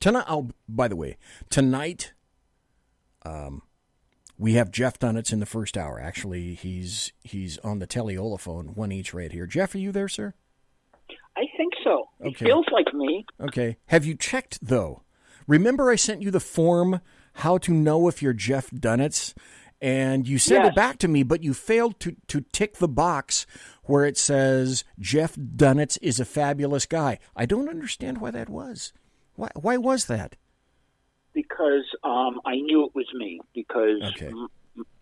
Tonight, by the way, tonight we have Jeff DUNETZ in the first hour. Actually, he's on the teleolophone, one each right here. Jeff, are you there, sir? I think so. Okay. It feels like me. Okay. Have you checked, though? Remember I sent you the form, how to know if you're Jeff DUNETZ? And you sent it back to me, but you failed to tick the box where it says Jeff DUNETZ is a fabulous guy. I don't understand why that was. Why was that? Because I knew it was me. Because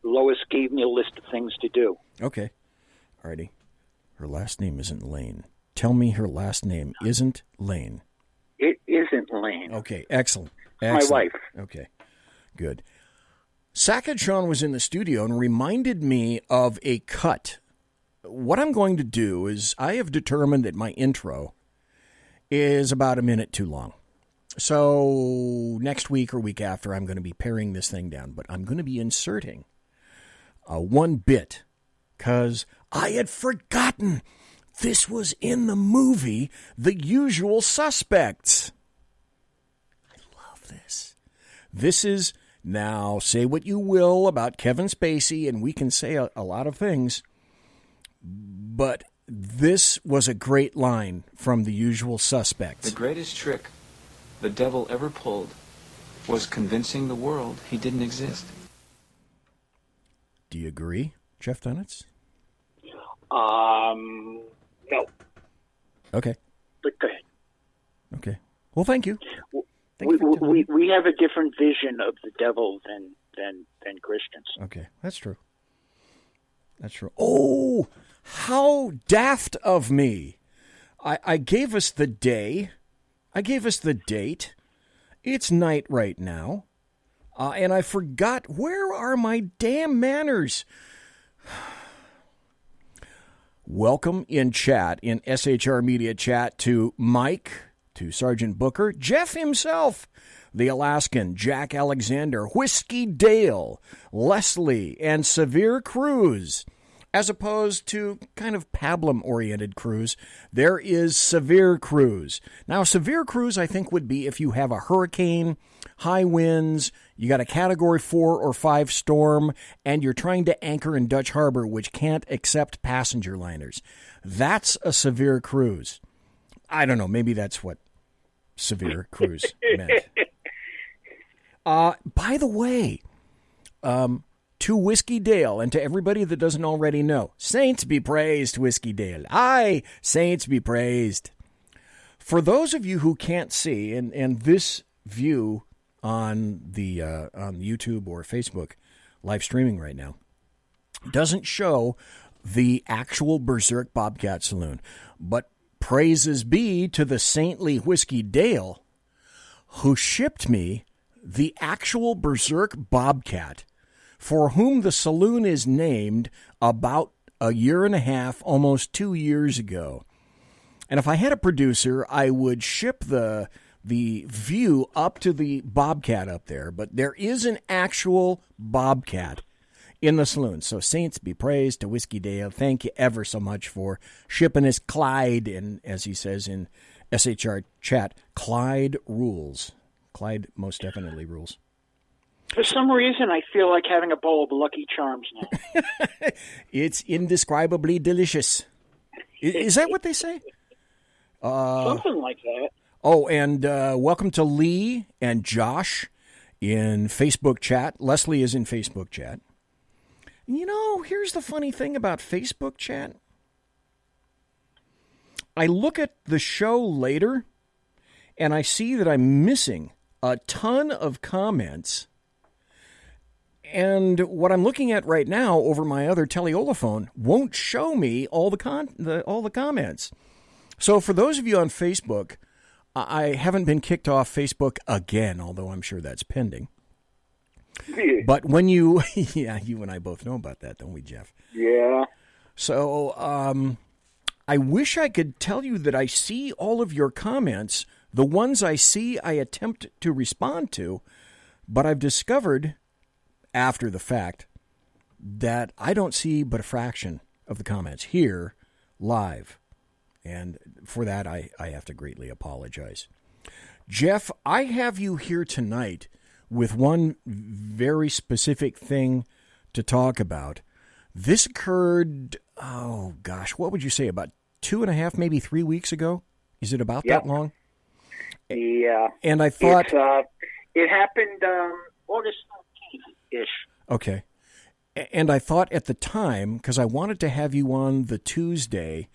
Lois gave me a list of things to do. Okay. Alrighty. Her last name isn't Lane. Tell me her last name isn't Lane. It isn't Lane. Okay. Excellent. My wife. Okay. Good. Sackett Sean was in the studio and reminded me of a cut. What I'm going to do is I have determined that my intro is about a minute too long. So next week or week after, I'm going to be paring this thing down, but I'm going to be inserting one bit because I had forgotten this was in the movie The Usual Suspects. I love this. This is... Now, say what you will about Kevin Spacey, and we can say a lot of things, but this was a great line from The Usual Suspects. The greatest trick the devil ever pulled was convincing the world he didn't exist. Do you agree, Jeff DUNETZ? No. Okay. But go ahead. Okay. Well, thank you. We have a different vision of the devil than Christians. Okay, that's true. That's true. Oh, how daft of me. I gave us the day. I gave us the date. It's night right now. And I forgot, where are my damn manners? Welcome in chat, in SHR Media chat, to Mike, to Sergeant Booker, Jeff himself, the Alaskan, Jack Alexander, Whiskey Dale, Leslie, and Severe Cruz. As opposed to kind of pablum-oriented cruise, there is Severe Cruise. Now, Severe Cruise, I think, would be if you have a hurricane, high winds, you got a Category 4 or 5 storm, and you're trying to anchor in Dutch Harbor, which can't accept passenger liners. That's a Severe Cruise. I don't know, maybe that's what Severe Cruise meant. By the way, to Whiskey Dale, and to everybody that doesn't already know, saints be praised, Whiskey Dale. Aye, saints be praised. For those of you who can't see, and this view on the on YouTube or Facebook live streaming right now doesn't show the actual Berserk Bobcat Saloon, but praises be to the saintly Whiskey Dale who shipped me the actual Berserk Bobcat, for whom the saloon is named, about a year and a half, almost 2 years ago. And if I had a producer, I would ship the view up to the Bobcat up there. But there is an actual Bobcat in the saloon. So saints be praised to Whiskey Dale. Thank you ever so much for shipping us Clyde. And as he says in SHR chat, Clyde rules. Clyde most definitely rules. For some reason, I feel like having a bowl of Lucky Charms now. It's indescribably delicious. Is that what they say? Something like that. Oh, and welcome to Lee and Josh in Facebook chat. Leslie is in Facebook chat. You know, here's the funny thing about Facebook chat. I look at the show later, and I see that I'm missing a ton of comments. And what I'm looking at right now over my other teleolophone won't show me all the comments. So for those of you on Facebook, I haven't been kicked off Facebook again, although I'm sure that's pending. But when you, yeah, you and I both know about that, don't we, Jeff? Yeah. So I wish I could tell you that I see all of your comments. The ones I see, I attempt to respond to, but I've discovered after the fact that I don't see but a fraction of the comments here live. And for that, I have to greatly apologize. Jeff, I have you here tonight with one very specific thing to talk about. This occurred, what would you say, about 2.5, maybe 3 weeks ago? Is it about that long? Yeah. And I thought... it happened August 13th-ish. Okay. And I thought at the time, because I wanted to have you on the Tuesday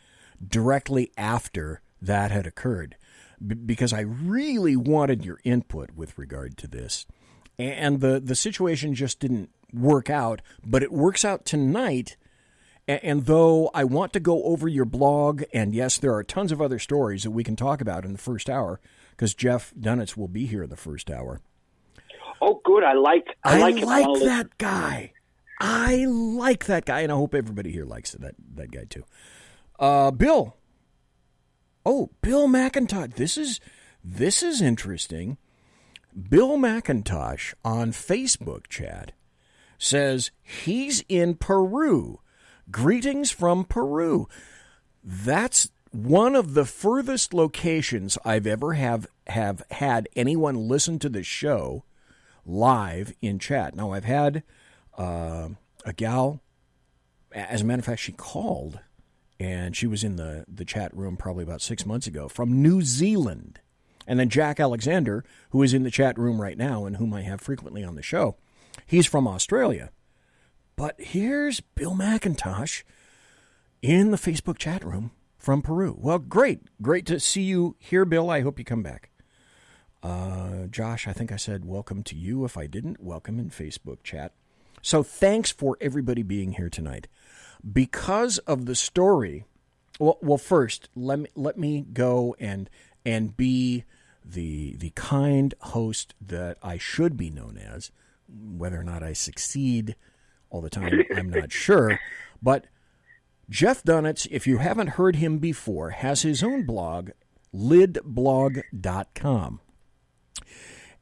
directly after that had occurred, because I really wanted your input with regard to this. And the situation just didn't work out, but it works out tonight. And though I want to go over your blog, and yes, there are tons of other stories that we can talk about in the first hour, because Jeff DUNETZ will be here in the first hour. Oh, good. I like that guy. I like that guy, and I hope everybody here likes that guy too. Bill. Oh, Bill McIntosh. This is interesting. Bill McIntosh on Facebook chat says he's in Peru. Greetings from Peru. That's one of the furthest locations I've ever have had anyone listen to the show live in chat. Now, I've had a gal, as a matter of fact, she called, and she was in the chat room probably about 6 months ago, from New Zealand. And then Jack Alexander, who is in the chat room right now and whom I have frequently on the show, he's from Australia. But here's Bill McIntosh in the Facebook chat room from Peru. Well, great to see you here, Bill. I hope you come back. Josh, I think I said welcome to you. If I didn't, welcome in Facebook chat. So thanks for everybody being here tonight. Because of the story, well, first, let me go and be the kind host that I should be known as. Whether or not I succeed all the time, I'm not sure. But Jeff DUNETZ, if you haven't heard him before, has his own blog, lidblog.com.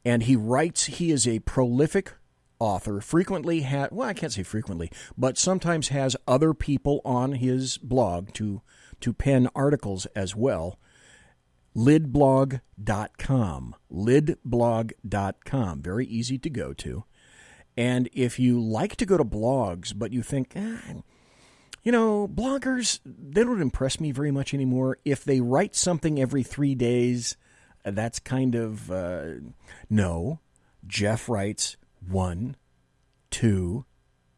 And he writes, he is a prolific author, frequently I can't say frequently, but sometimes has other people on his blog to pen articles as well. Lidblog.com. Lidblog.com. Very easy to go to. And if you like to go to blogs, but you think, bloggers, they don't impress me very much anymore. If they write something every 3 days, that's kind of, no. Jeff writes 1, 2,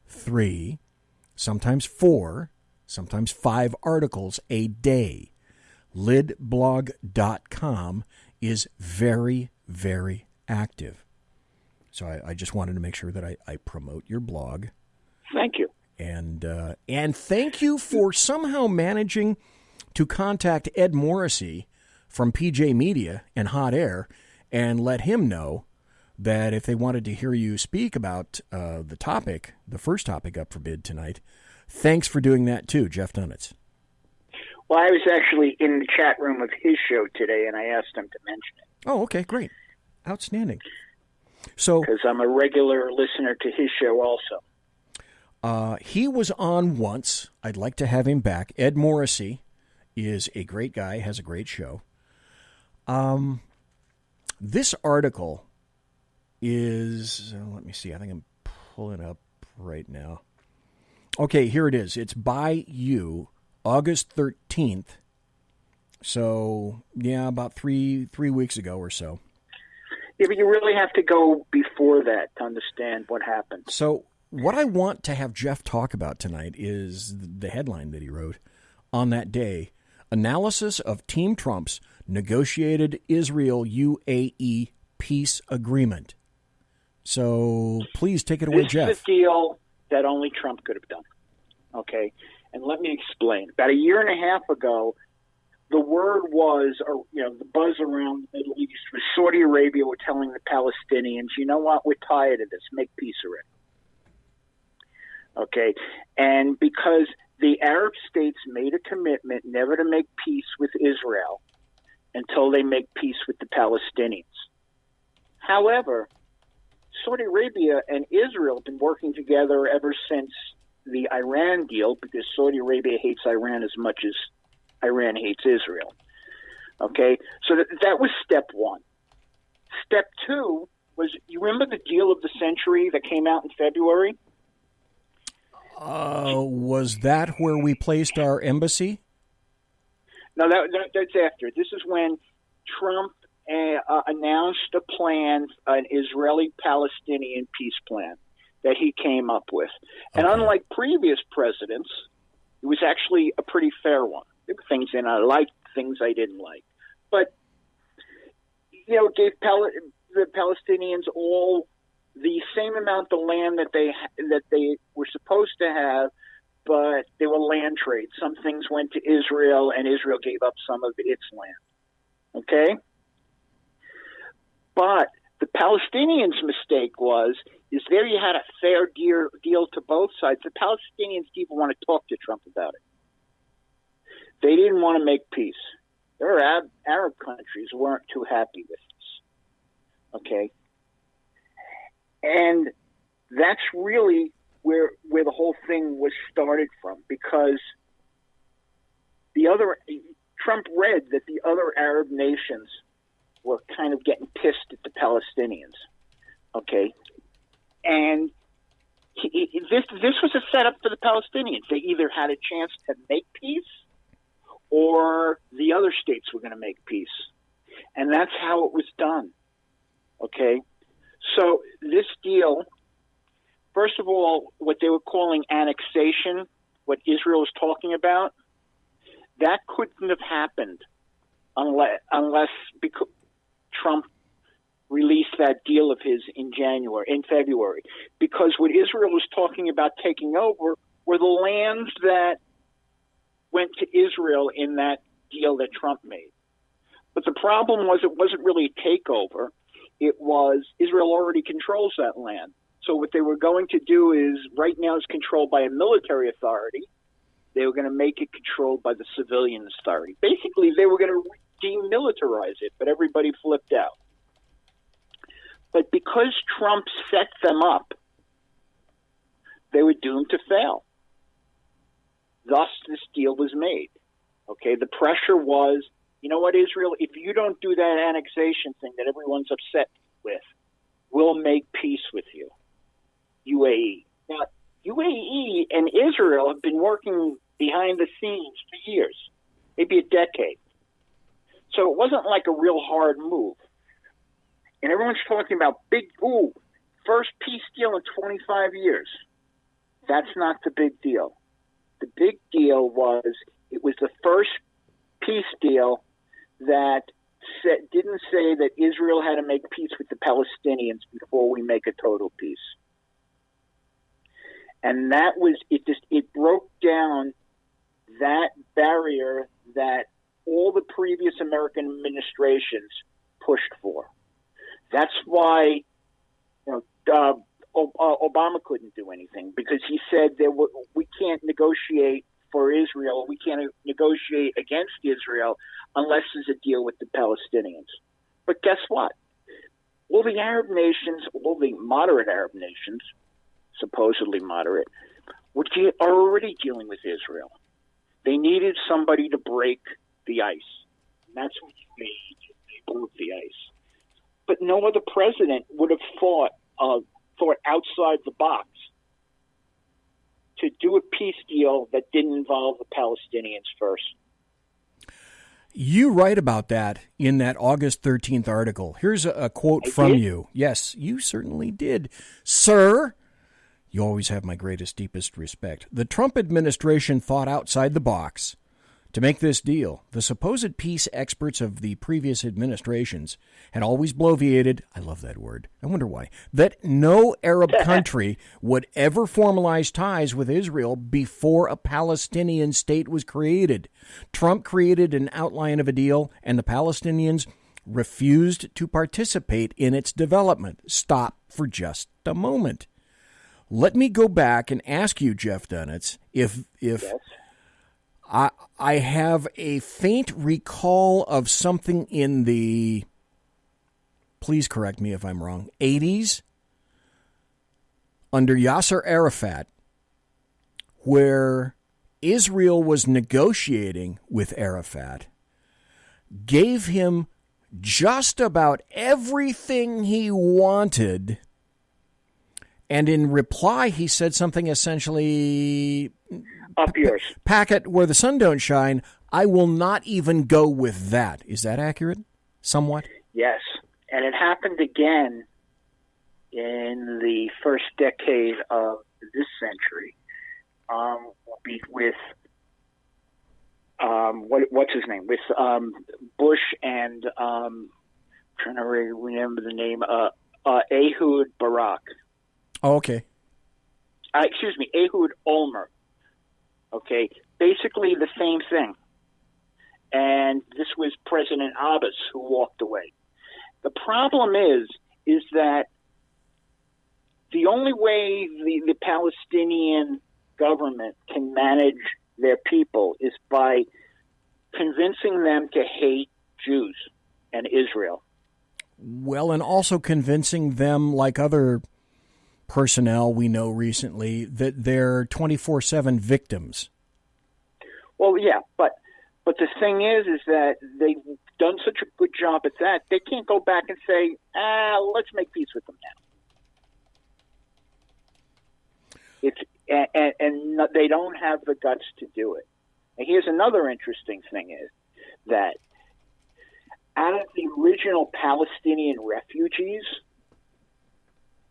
3, sometimes 4, sometimes 5 articles a day. Lidblog.com is very, very active. So I just wanted to make sure that I promote your blog. Thank you. And thank you for somehow managing to contact Ed Morrissey from PJ Media and Hot Air and let him know that if they wanted to hear you speak about the first topic up for bid tonight, thanks for doing that too, Jeff DUNETZ. Well, I was actually in the chat room of his show today, and I asked him to mention it. Oh, okay, great. Outstanding. So, because I'm a regular listener to his show also. He was on once. I'd like to have him back. Ed Morrissey is a great guy, has a great show. This article is, let me see, I think I'm pulling it up right now. Okay, here it is. It's by you, August 13th. So, yeah, about three weeks ago or so. Yeah, but you really have to go before that to understand what happened. So what I want to have Jeff talk about tonight is the headline that he wrote on that day, Analysis of Team Trump's Negotiated Israel-UAE Peace Agreement. So please take it away, Jeff. This is a deal that only Trump could have done. Okay? And let me explain. About a year and a half ago, the word was, the buzz around the Middle East was Saudi Arabia were telling the Palestinians, you know what, we're tired of this, make peace already. Okay? And because the Arab states made a commitment never to make peace with Israel until they make peace with the Palestinians. However, Saudi Arabia and Israel have been working together ever since the Iran deal because Saudi Arabia hates Iran as much as Iran hates Israel. Okay? So that was step one. Step 2 was, you remember the deal of the century that came out in February? Was that where we placed our embassy? No, that's after. This is when Trump announced a plan, an Israeli-Palestinian peace plan that he came up with. And unlike previous presidents, it was actually a pretty fair one. There were things in I liked, things I didn't like. But, you know, it gave the Palestinians all the same amount of land that they were supposed to have, but they were land trades. Some things went to Israel, and Israel gave up some of its land. Okay? But the Palestinians' mistake is there you had a fair deal to both sides. The Palestinians didn't even want to talk to Trump about it. They didn't want to make peace. There are Arab countries who weren't too happy with this. Okay? And that's really where the whole thing was started from, because Trump read that the other Arab nations were kind of getting pissed at the Palestinians. Okay? And this was a setup for the Palestinians. They either had a chance to make peace, or the other states were going to make peace. And that's how it was done. Okay? So this deal, first of all, what they were calling annexation, what Israel was talking about, that couldn't have happened unless because Trump released that deal of his in February. Because what Israel was talking about taking over were the lands that went to Israel in that deal that Trump made. But the problem was it wasn't really a takeover. It was Israel already controls that land. So what they were going to do is, right now it's controlled by a military authority. They were going to make it controlled by the civilian authority. Basically, they were going to demilitarize it, but everybody flipped out. But because Trump set them up, they were doomed to fail. Thus, this deal was made. Okay, the pressure was, you know what, Israel, if you don't do that annexation thing that everyone's upset with, we'll make peace with you. UAE. Now, UAE and Israel have been working behind the scenes for years, maybe a decade. So it wasn't like a real hard move. And everyone's talking about first peace deal in 25 years. That's not the big deal. The big deal was it was the first peace deal that didn't say that Israel had to make peace with the Palestinians before we make a total peace. And that was, it broke down that barrier that all the previous American administrations pushed for. That's why, Obama couldn't do anything, because he said we can't negotiate for Israel, we can't negotiate against Israel unless there's a deal with the Palestinians. But guess what? All the Arab nations, all the moderate Arab nations, supposedly moderate, are already dealing with Israel. They needed somebody to break the ice. And that's what they did. They broke the ice. But no other president would have thought outside the box to do a peace deal that didn't involve the Palestinians first. You write about that in that August 13th article. Here's a quote from you. Yes, you certainly did. Sir, you always have my greatest, deepest respect. The Trump administration thought outside the box to make this deal. The supposed peace experts of the previous administrations had always bloviated, I love that word, I wonder why, that no Arab country would ever formalize ties with Israel before a Palestinian state was created. Trump created an outline of a deal, and the Palestinians refused to participate in its development. Stop for just a moment. Let me go back and ask you, Jeff DUNETZ, if yes. I have a faint recall of something in the, please correct me if I'm wrong, 80s under Yasser Arafat, where Israel was negotiating with Arafat, gave him just about everything he wanted. And in reply, he said something essentially, Up yours. Packet, where the sun don't shine, I will not even go with that. Is that accurate? Somewhat? Yes. And it happened again in the first decade of this century with what's his name? With Bush and trying to remember the name, Ehud Barak. Oh, okay. Excuse me, Ehud Olmert. Okay, basically the same thing. And this was President Abbas who walked away. The problem is that the only way the Palestinian government can manage their people is by convincing them to hate Jews and Israel. Well, and also convincing them, like other personnel we know recently, that they're 24/7 victims. Well, yeah, but the thing is that they've done such a good job at that, they can't go back and say, let's make peace with them now. And they don't have the guts to do it. And here's another interesting thing is that out of the original Palestinian refugees,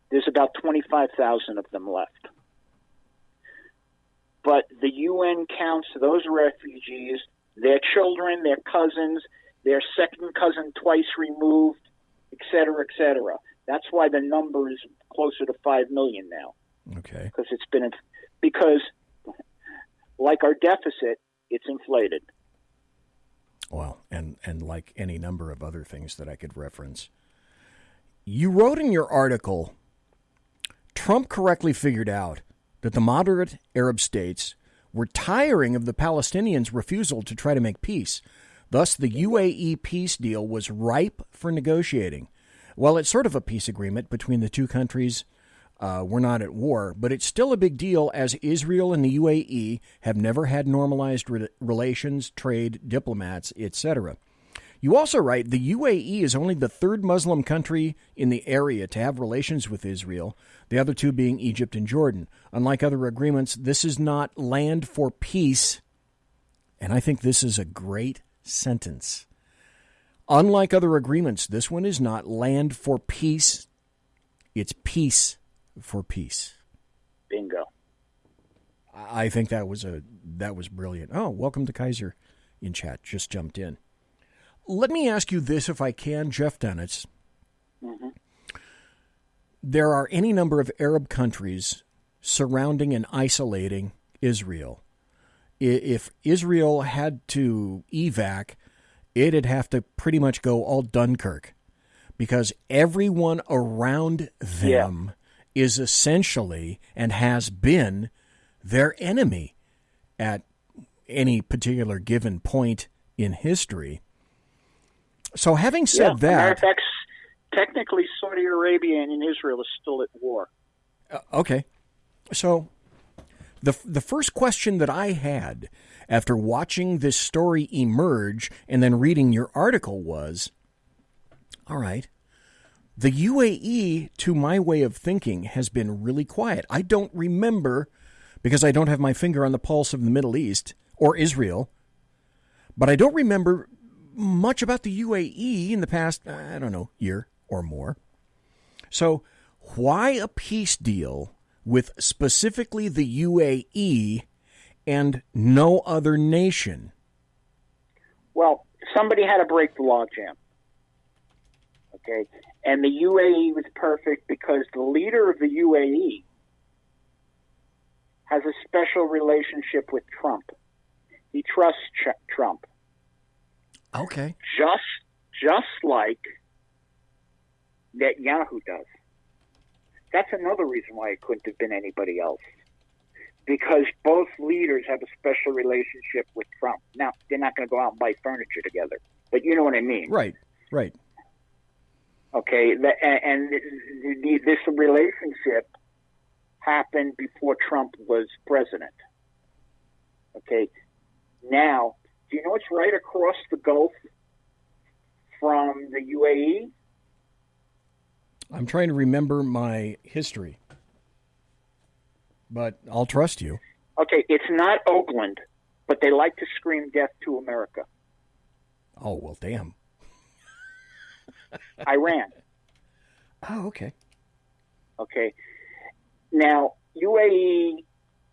there's about 25,000 of them left. But the UN counts those refugees, their children, their cousins, their second cousin twice removed, et cetera, et cetera. That's why the number is closer to 5 million now. Okay. Because like our deficit, it's inflated. Well, and like any number of other things that I could reference. You wrote in your article, Trump correctly figured out that the moderate Arab states were tiring of the Palestinians' refusal to try to make peace. Thus, the UAE peace deal was ripe for negotiating. Well, it's sort of a peace agreement between the two countries. We're not at war, but it's still a big deal as Israel and the UAE have never had normalized relations, trade, diplomats, etc. You also write the UAE is only the third Muslim country in the area to have relations with Israel, the other two being Egypt and Jordan. Unlike other agreements, this is not land for peace, and I think this is a great sentence. Unlike other agreements, this one is not land for peace, it's peace for peace. Bingo. I think that was brilliant. Oh, welcome to Kaiser in chat. Just jumped in. Let me ask you this, if I can, Jeff DUNETZ. Mm-hmm. There are any number of Arab countries surrounding and isolating Israel. If Israel had to evac, it'd have to pretty much go all Dunkirk, because everyone around them is essentially and has been their enemy at any particular given point in history. So having said that... Technically, Saudi Arabia and Israel is still at war. Okay. So the first question that I had after watching this story emerge and then reading your article was, all right, the UAE, to my way of thinking, has been really quiet. I don't remember, because I don't have my finger on the pulse of the Middle East or Israel, but I don't remember much about the UAE in the past, I don't know, year or more. So why a peace deal with specifically the UAE and no other nation? Well, somebody had to break the logjam. Okay? And the UAE was perfect because the leader of the UAE has a special relationship with Trump. He trusts Trump. Okay. Just like Netanyahu does. That's another reason why it couldn't have been anybody else. Because both leaders have a special relationship with Trump. Now, they're not going to go out and buy furniture together, but you know what I mean. Right. Okay, this relationship happened before Trump was president. Okay, now, do you know what's right across the Gulf from the UAE? I'm trying to remember my history, but I'll trust you. Okay, it's not Oakland, but they like to scream death to America. Oh, well, damn. Iran. Oh, okay. Okay. Now, UAE,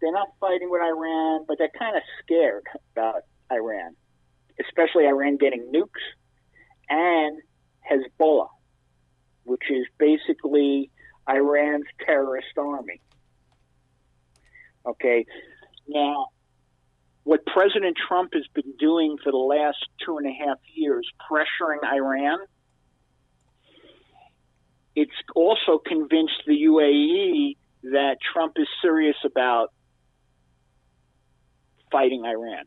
they're not fighting with Iran, but they're kind of scared about Iran, especially Iran getting nukes and Hezbollah, which is basically Iran's terrorist army. Okay. Now, what President Trump has been doing for the last 2.5 years, pressuring Iran, it's also convinced the UAE that Trump is serious about fighting Iran.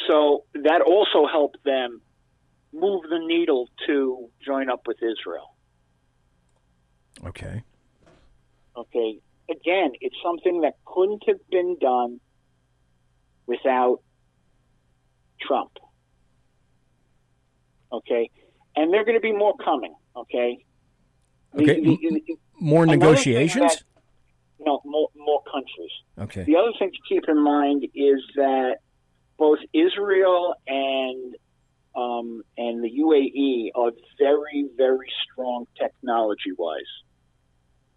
So that also helped them move the needle to join up with Israel. Okay. Okay. Again, it's something that couldn't have been done without Trump. Okay. And there are going to be more coming. Okay. Okay. More negotiations? No, more countries. Okay. The other thing to keep in mind is that both Israel and the UAE are very, very strong technology-wise.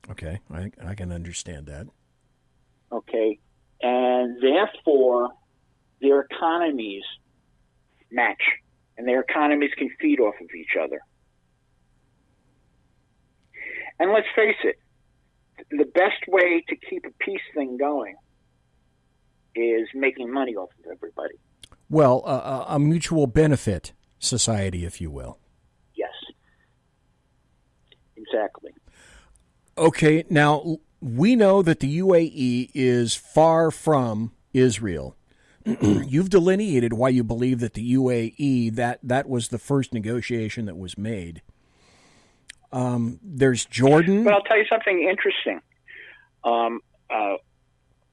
Okay, I can understand that. Okay, and therefore their economies match, and their economies can feed off of each other. And let's face it, the best way to keep a peace thing going is making money off of everybody. Well, a mutual benefit society, if you will. Yes. Exactly. Okay, now we know that the UAE is far from Israel. You've delineated why you believe that the UAE, that was the first negotiation that was made. There's Jordan. But I'll tell you something interesting.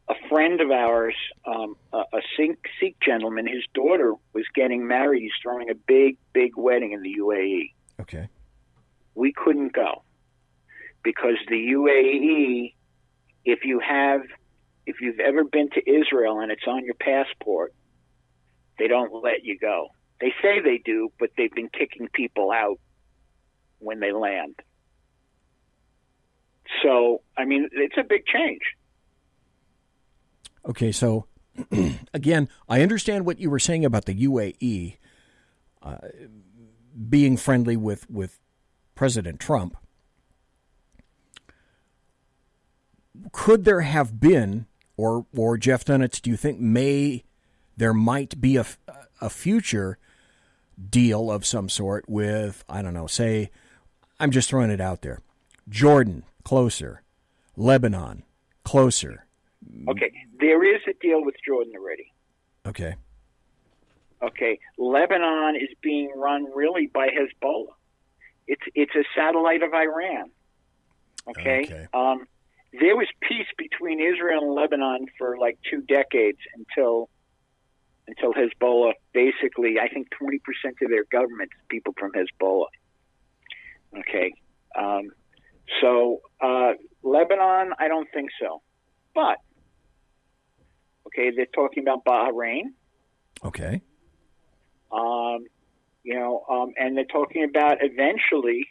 A friend of ours, a Sikh gentleman, his daughter was getting married. He's throwing a big, big wedding in the UAE. Okay. We couldn't go because the UAE, if you've ever been to Israel and it's on your passport, they don't let you go. They say they do, but they've been kicking people out when they land. So, I mean, it's a big change. Okay, so again, I understand what you were saying about the UAE being friendly with President Trump. Could there have been, or Jeff DUNETZ, do you think there might be a future deal of some sort with, I don't know, say, I'm just throwing it out there, Jordan, closer, Lebanon, closer. Okay, there is a deal with Jordan already. Okay. Okay, Lebanon is being run really by Hezbollah. It's a satellite of Iran. Okay. There was peace between Israel and Lebanon for like 2 decades until Hezbollah, basically, I think 20% of their government is people from Hezbollah. Okay. So Lebanon, I don't think so. But, okay, they're talking about Bahrain. Okay. And they're talking about eventually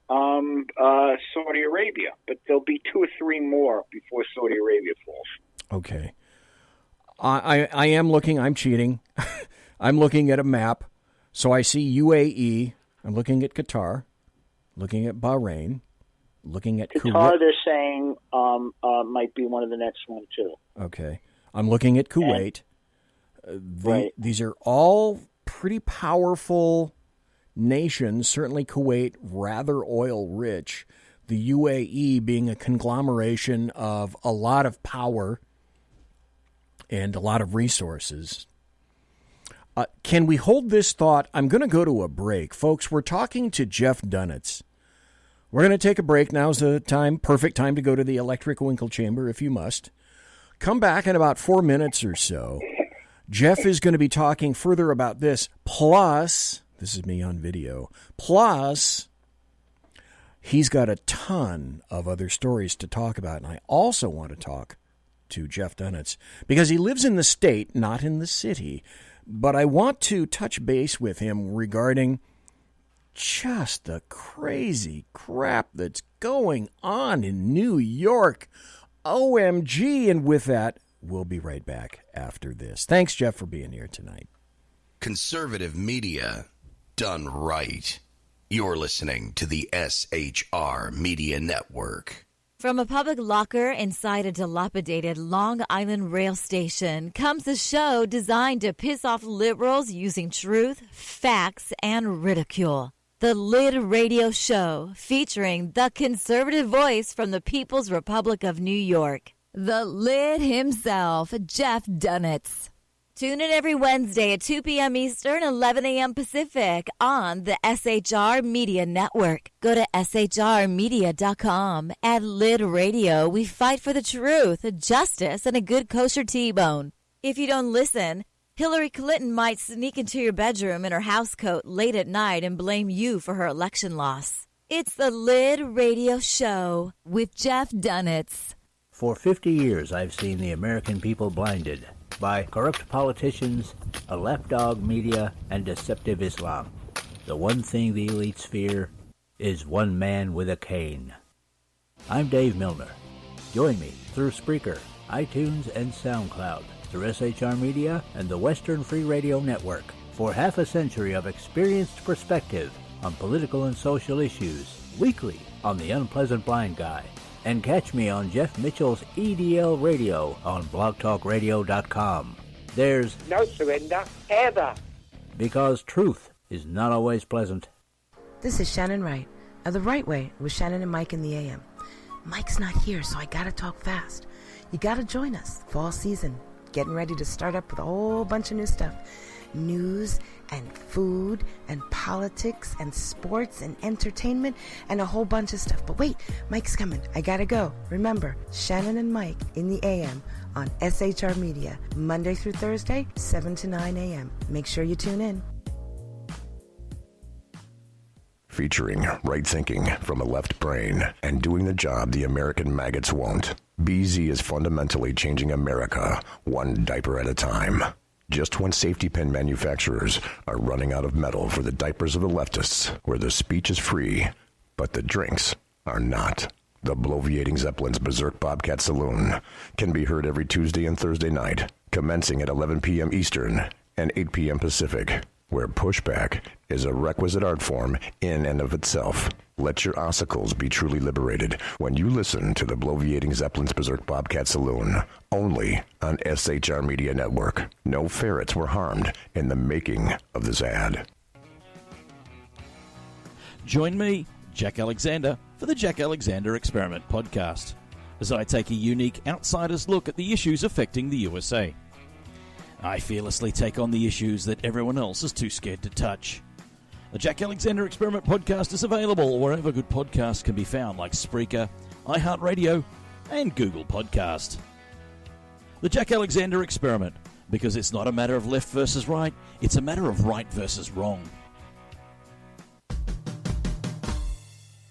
Saudi Arabia, but there'll be 2 or 3 more before Saudi Arabia falls. Okay. I am looking, I'm cheating. I'm looking at a map. So I see UAE. I'm looking at Qatar, looking at Bahrain, looking at Qatar, Kuwait. they're saying might be one of the next one, too. Okay. I'm looking at Kuwait. Right. These are all pretty powerful nations, certainly Kuwait, rather oil-rich. The UAE being a conglomeration of a lot of power and a lot of resources. Can we hold this thought? I'm going to go to a break. Folks, we're talking to Jeff DUNETZ. We're going to take a break. Now's the time, perfect time to go to the electric winkle chamber if you must. Come back in about 4 minutes or so. Jeff is going to be talking further about this, plus, this is me on video, plus he's got a ton of other stories to talk about. And I also want to talk to Jeff DUNETZ because he lives in the state, not in the city. But I want to touch base with him regarding just the crazy crap that's going on in New York. OMG. And with that, we'll be right back after this. Thanks, Jeff, for being here tonight. Conservative media done right. You're listening to the SHR Media Network. From a public locker inside a dilapidated Long Island rail station comes a show designed to piss off liberals using truth, facts, and ridicule. The Lid Radio Show, featuring the conservative voice from the People's Republic of New York, the Lid himself, Jeff DUNETZ. Tune in every Wednesday at 2 p.m. Eastern, 11 a.m. Pacific on the SHR Media Network. Go to shrmedia.com. At Lid Radio, we fight for the truth, justice, and a good kosher T-bone. If you don't listen, Hillary Clinton might sneak into your bedroom in her housecoat late at night and blame you for her election loss. It's the Lid Radio Show with Jeff DUNETZ. For 50 years, I've seen the American people blinded by corrupt politicians, a lapdog media, and deceptive Islam. The one thing the elites fear is one man with a cane. I'm Dave Milner. Join me through Spreaker, iTunes, and SoundCloud, through SHR Media and the Western Free Radio Network, for half a century of experienced perspective on political and social issues, weekly on The Unpleasant Blind Guy. And catch me on Jeff Mitchell's EDL Radio on blogtalkradio.com. There's No surrender, ever. Because truth is not always pleasant. This is Shannon Wright of The Right Way with Shannon and Mike in the AM. Mike's not here, so I gotta talk fast. You gotta join us. Fall season. Getting ready to start up with a whole bunch of new stuff. News and food and politics and sports and entertainment and a whole bunch of stuff. But wait, Mike's coming. I gotta go. Remember, Shannon and Mike in the AM on SHR Media, Monday through Thursday, 7 to 9 a.m. Make sure you tune in. Featuring right thinking from a left brain and doing the job the American maggots won't. BZ is fundamentally changing America, one diaper at a time. Just when safety pin manufacturers are running out of metal for the diapers of the leftists, where the speech is free, but the drinks are not. The bloviating Zeppelin's Berserk Bobcat Saloon can be heard every Tuesday and Thursday night, commencing at 11 p.m. Eastern and 8 p.m. Pacific, where pushback is a requisite art form in and of itself. Let your ossicles be truly liberated when you listen to the bloviating Zeppelin's Berserk Bobcat Saloon, only on SHR Media Network. No ferrets were harmed in the making of this ad. Join me, Jack Alexander, for the Jack Alexander Experiment podcast, as I take a unique outsider's look at the issues affecting the USA. I fearlessly take on the issues that everyone else is too scared to touch. The Jack Alexander Experiment podcast is available wherever good podcasts can be found, like Spreaker, iHeartRadio, and Google Podcast. The Jack Alexander Experiment, because it's not a matter of left versus right, it's a matter of right versus wrong.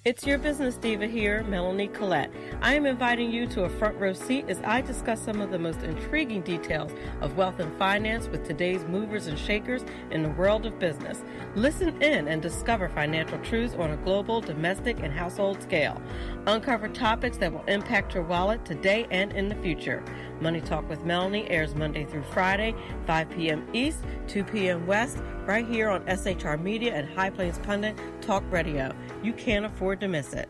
It's your business diva here, Melanie Collette. I am inviting you to a front row seat as I discuss some of the most intriguing details of wealth and finance with today's movers and shakers in the world of business. Listen in and discover financial truths on a global, domestic, and household scale. Uncover topics that will impact your wallet today and in the future. Money Talk with Melanie airs Monday through Friday, 5 p.m. East, 2 p.m. West, right here on SHR Media and High Plains Pundit Talk Radio. You can't afford to miss it.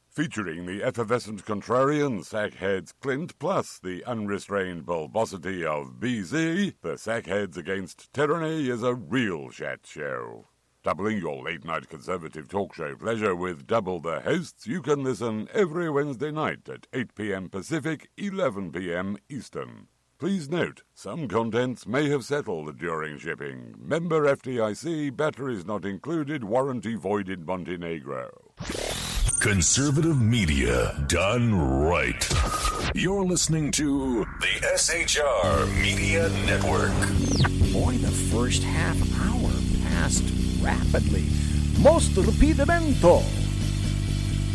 Featuring the effervescent contrarian sackheads Clint, plus the unrestrained bulbosity of BZ, the Sackheads Against Tyranny is a real chat show. Doubling your late-night conservative talk show pleasure with double the hosts, you can listen every Wednesday night at 8 p.m. Pacific, 11 p.m. Eastern. Please note, some contents may have settled during shipping. Member FDIC, batteries not included, warranty void in Montenegro. Conservative media done right. You're listening to the SHR Media Network. Boy, the first half hour passed rapidly. Most rapidamente.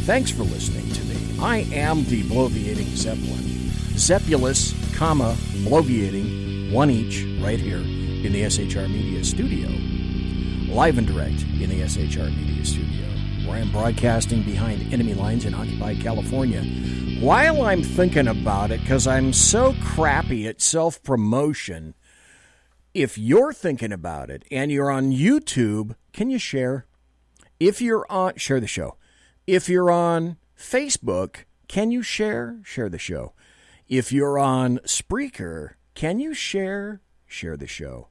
Thanks for listening to me. I am the bloviating Zeppelin. Zeppulus, bloviating, one each, right here in the SHR Media Studio. Live and direct in the SHR Media Studio, where I'm broadcasting behind enemy lines in occupied California. While I'm thinking about it, because I'm so crappy at self-promotion, if you're thinking about it and you're on YouTube, can you share? Share the show. If you're on Facebook, can you share? Share the show. If you're on Spreaker, can you share? Share the show.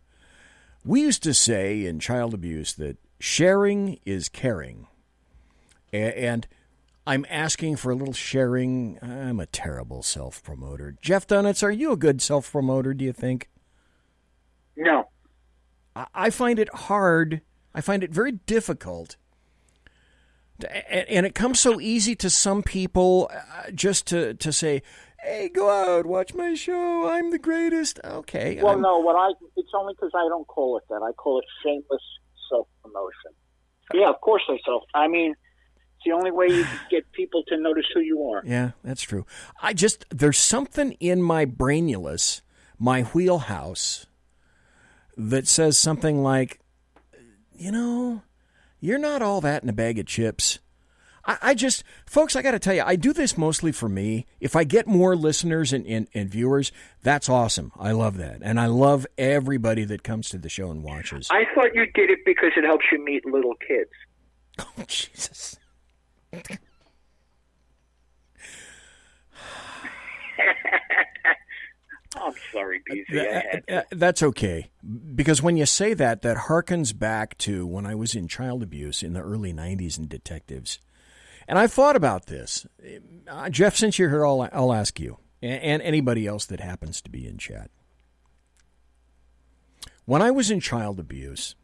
We used to say in child abuse that sharing is caring. And I'm asking for a little sharing. I'm a terrible self-promoter. Jeff DUNETZ, are you a good self-promoter, do you think? No. I find it hard. I find it very difficult. And it comes so easy to some people just to say, hey, go out, watch my show. I'm the greatest. Okay. Well, it's only because I don't call it that. I call it shameless self-promotion. Yeah, of course I it's the only way you can get people to notice who you are. Yeah, that's true. There's something in my brainulus, my wheelhouse, that says something like, you're not all that in a bag of chips. Folks, I got to tell you, I do this mostly for me. If I get more listeners and viewers, that's awesome. I love that. And I love everybody that comes to the show and watches. I thought you did it because it helps you meet little kids. Oh, Jesus. I'm sorry, BZ. That's okay. Because when you say that harkens back to when I was in child abuse in the early 90s in detectives. And I've thought about this. Jeff, since you're here, I'll ask you, and anybody else that happens to be in chat. When I was in child abuse,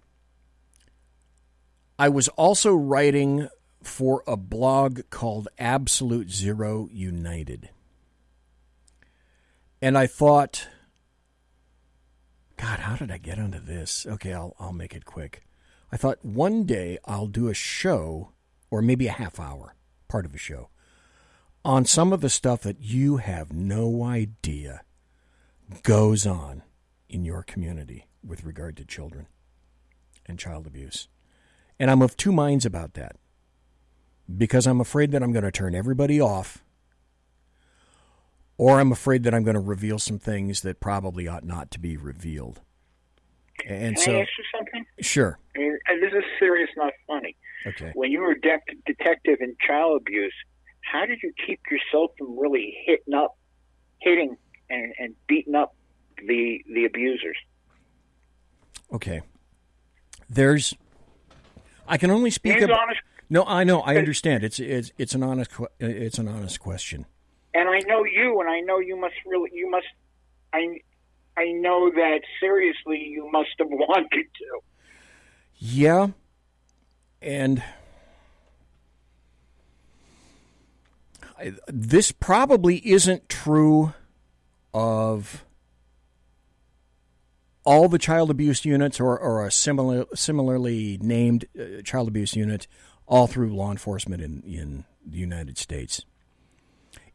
I was also writing for a blog called Absolute Zero United. And I thought, God, how did I get onto this? Okay, I'll make it quick. I thought one day I'll do a show, or maybe a half hour, part of a show, on some of the stuff that you have no idea goes on in your community with regard to children and child abuse. And I'm of two minds about that, because I'm afraid that I'm going to turn everybody off, or I'm afraid that I'm going to reveal some things that probably ought not to be revealed. And Can I ask you something? Sure. This is serious, not funny. Okay. When you were a detective in child abuse, how did you keep yourself from really hitting and beating up the abusers? Okay. I can only speak He's about. honest. No, I know. I understand. It's an honest question. And I know you, and I know I know that seriously you must have wanted to. Yeah. And this probably isn't true of all the child abuse units or a similarly named child abuse unit all through law enforcement in the United States.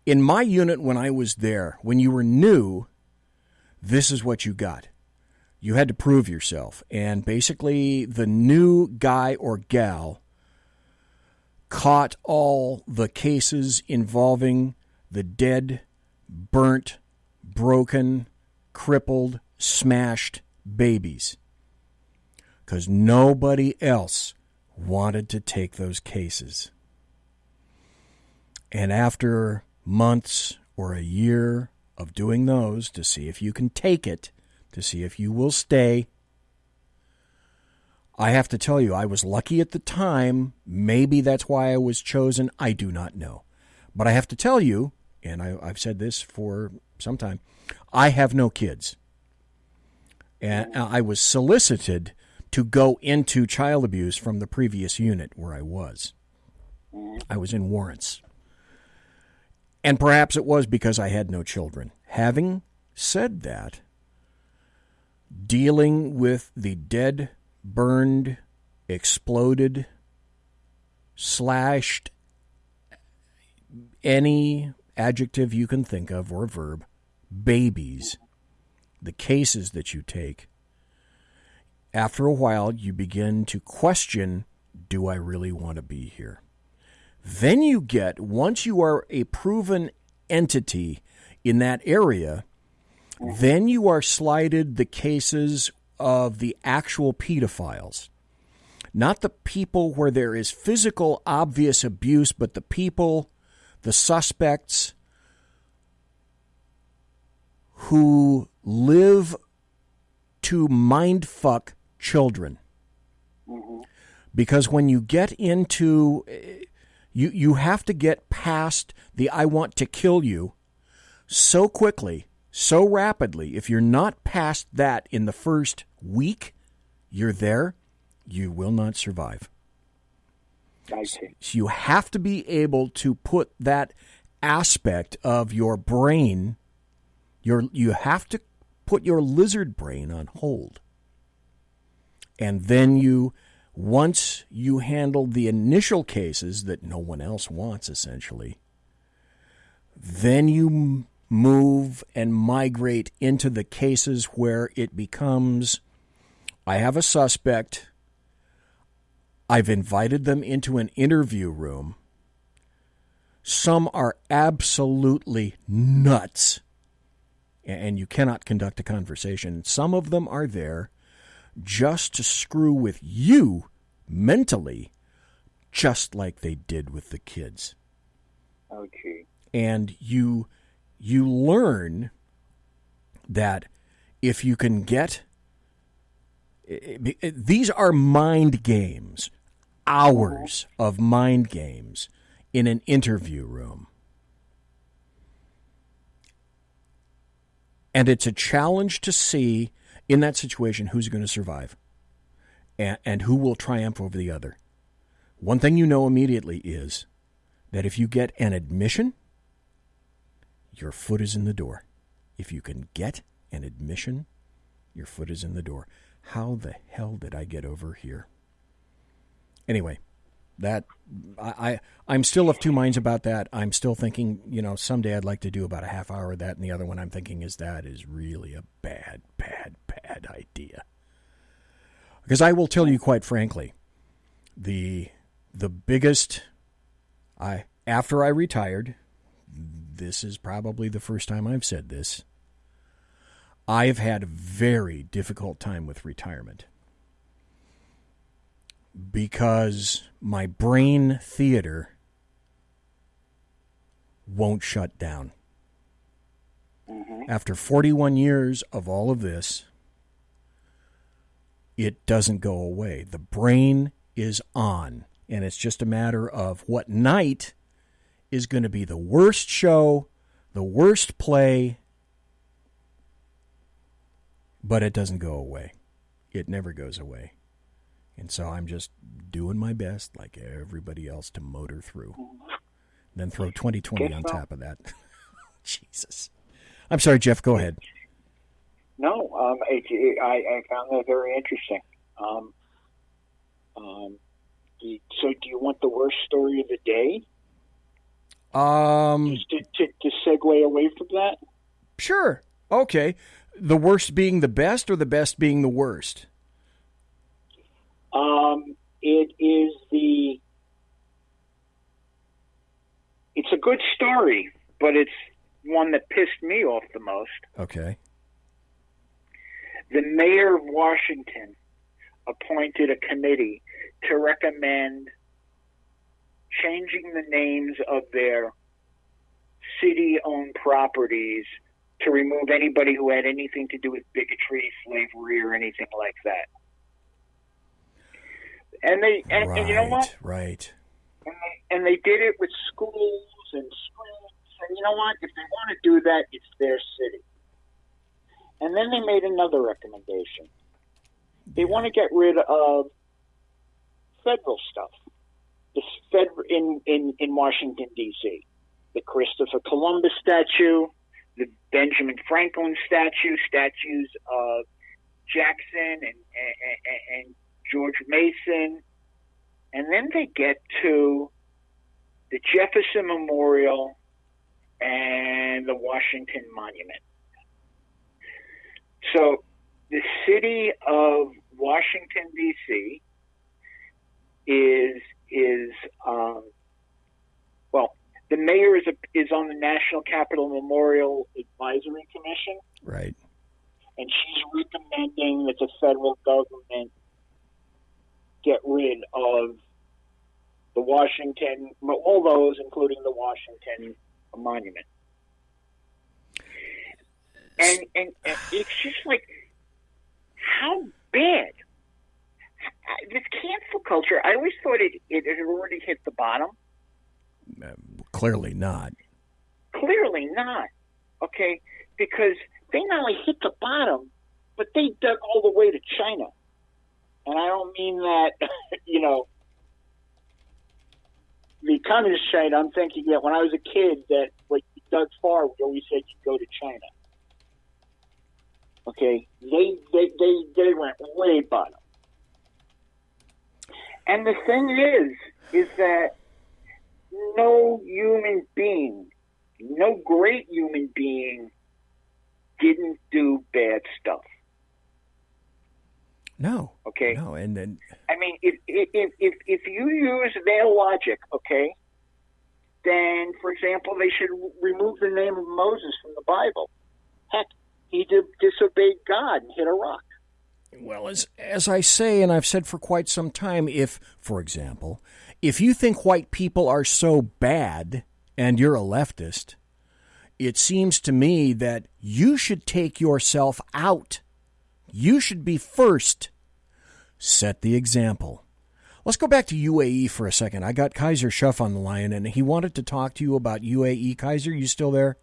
In my unit, when I was there, when you were new, this is what you got. You had to prove yourself. And basically, the new guy or gal caught all the cases involving the dead, burnt, broken, crippled, smashed babies. Because nobody else wanted to take those cases. And after months or a year of doing those to see if you can take it, to see if you will stay, I have to tell you, I was lucky at the time. Maybe that's why I was chosen. I do not know. But I have to tell you, and I've said this for some time, I have no kids. And I was solicited to go into child abuse from the previous unit where I was. I was in warrants. And perhaps it was because I had no children. Having said that, dealing with the dead, burned, exploded, slashed, any adjective you can think of or verb, babies, the cases that you take, after a while you begin to question, do I really want to be here? Then you get, once you are a proven entity in that area, then you are slided the cases of the actual pedophiles. Not the people where there is physical, obvious abuse, but the people, the suspects who live to mindfuck children. Because when you get into, you have to get past the I want to kill you so quickly, so rapidly. If you're not past that in the first week, you're there, you will not survive. I see. So you have to be able to put that aspect of your brain, you have to put your lizard brain on hold. And then once you handle the initial cases that no one else wants, essentially, then you move and migrate into the cases where it becomes, I have a suspect, I've invited them into an interview room. Some are absolutely nuts, and you cannot conduct a conversation. Some of them are there just to screw with you mentally, just like they did with the kids. Okay. And you learn that if you can get, these are mind games, hours of mind games in an interview room. And it's a challenge to see in that situation who's going to survive and who will triumph over the other. One thing you know immediately is that if you get an admission, your foot is in the door. If you can get an admission, your foot is in the door. How the hell did I get over here? Anyway, that I'm still of two minds about that. I'm still thinking, someday I'd like to do about a half hour of that, and the other one I'm thinking is that is really a bad idea. Because I will tell you quite frankly, the biggest, after I retired, this is probably the first time I've said this, I've had a very difficult time with retirement. Because my brain theater won't shut down. After 41 years of all of this, it doesn't go away. The brain is on, and it's just a matter of what night is going to be the worst show, the worst play, but it doesn't go away. It never goes away. And so I'm just doing my best, like everybody else, to motor through. Then throw 2020 on top of that. Jesus. I'm sorry, Jeff, go ahead. No, I found that very interesting. So do you want the worst story of the day? Just to segue away from that? Sure. Okay. The worst being the best or the best being the worst? It's a good story, but it's one that pissed me off the most. Okay. The mayor of Washington appointed a committee to recommend changing the names of their city-owned properties to remove anybody who had anything to do with bigotry, slavery, or anything like that. And you know what? Right. And they did it with schools and streets. And you know what? If they want to do that, it's their city. And then they made another recommendation. They want to get rid of federal stuff. in Washington, D.C. The Christopher Columbus statue, the Benjamin Franklin statues of Jackson and George Mason. And then they get to the Jefferson Memorial and the Washington Monument. So the city of Washington, D.C. is the mayor is on the National Capital Memorial Advisory Commission. Right. And she's recommending that the federal government get rid of the Washington, all those, including the Washington Monument. And it's just like, how bad? This cancel culture, I always thought it had already hit the bottom. Clearly not. Clearly not. Okay? Because they not only hit the bottom, but they dug all the way to China. And I don't mean that, the communist China. I'm thinking that when I was a kid, that when you dug far, we always said you go to China. Okay? They went way bottom. And the thing is that no human being, no great human being didn't do bad stuff. No. Okay. No, and then I mean, if you use their logic, okay, then for example, they should remove the name of Moses from the Bible. Heck, he disobeyed God and hit a rock. Well, as I say, and I've said for quite some time, if, for example, if you think white people are so bad and you're a leftist, it seems to me that you should take yourself out. You should be first. Set the example. Let's go back to UAE for a second. I got Kaiser Schuff on the line, and he wanted to talk to you about UAE. Kaiser, you still there?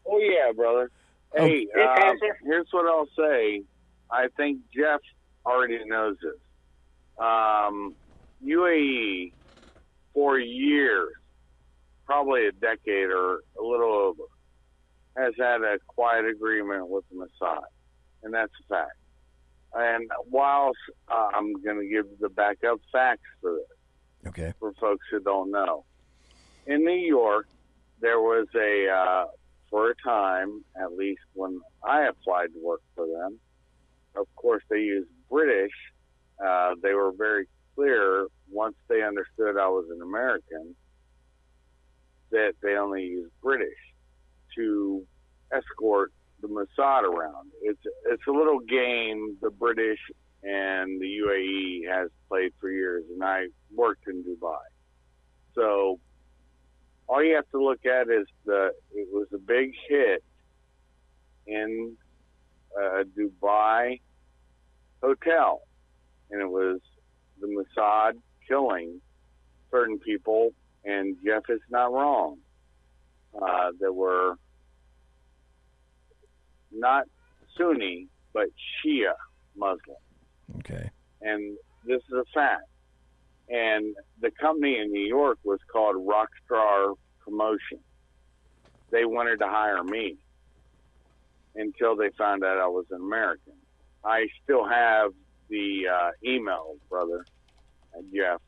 Oh, yeah, brother. Hey, here's what I'll say. I think Jeff already knows this. UAE, for years, probably a decade or a little over, has had a quiet agreement with the Mossad, and that's a fact. And whilst I'm going to give the backup facts for this, okay, for folks who don't know, in New York, there was for a time, at least when I applied to work for them, of course, they used British. They were very clear once they understood I was an American that they only used British to escort the Mossad around. It's a little game the British and the UAE has played for years, and I worked in Dubai. So all you have to look at is it was a big hit in Dubai hotel, and it was the Mossad killing certain people, and Jeff is not wrong. There were not Sunni, but Shia Muslims. Okay. And this is a fact. And the company in New York was called Rockstar Promotion. They wanted to hire me until they found out I was an American. I still have the email, brother, Jeff.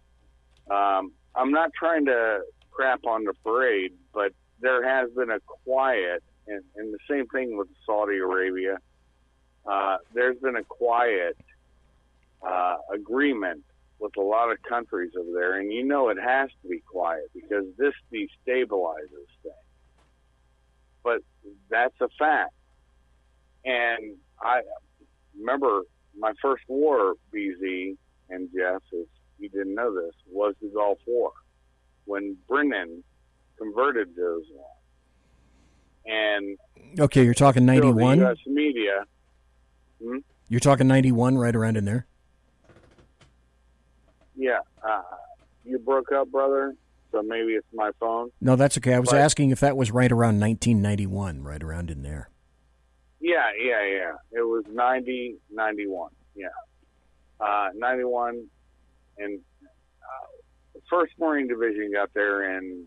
I'm not trying to crap on the parade, but there has been a quiet, and the same thing with Saudi Arabia. There's been a quiet agreement with a lot of countries over there, and you know it has to be quiet because this destabilizes things. But that's a fact. And I remember my first war, BZ and Jeff, if you didn't know this, was the Gulf War, when Brennan converted to Islam. And okay, you're talking 91? The U.S. media. You're talking 91, right around in there? Yeah. You broke up, brother, so maybe it's my phone. No, that's okay. I was asking if that was right around 1991, right around in there. Yeah. It was 90, 91. Yeah. 91, and 1st Marine Division got there in,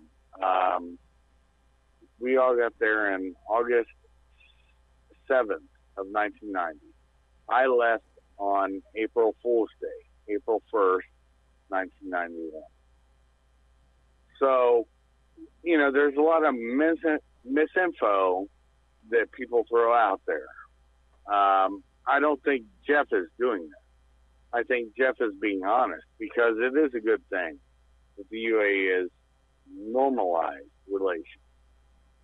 we all got there in August 7th of 1990. I left on April Fool's Day, April 1st, 1991. So, there's a lot of misinfo that people throw out there. I don't think Jeff is doing that. I think Jeff is being honest, because it is a good thing that the UAE is normalized relations.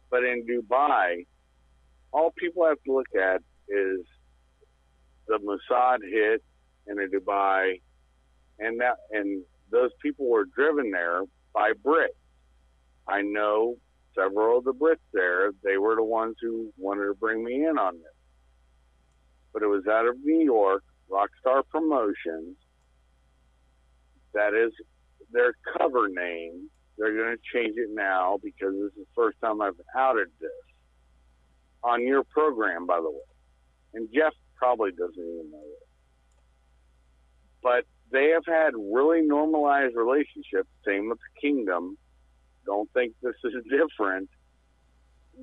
But in Dubai, all people have to look at is the Mossad hit in Dubai, and those people were driven there by Brits. I know several of the Brits there. They were the ones who wanted to bring me in on this. But it was out of New York, Rockstar Promotions. That is their cover name. They're going to change it now because this is the first time I've outed this on your program, by the way. And Jeff probably doesn't even know it. But they have had really normalized relationships. Same with the Kingdom. Don't think this is different.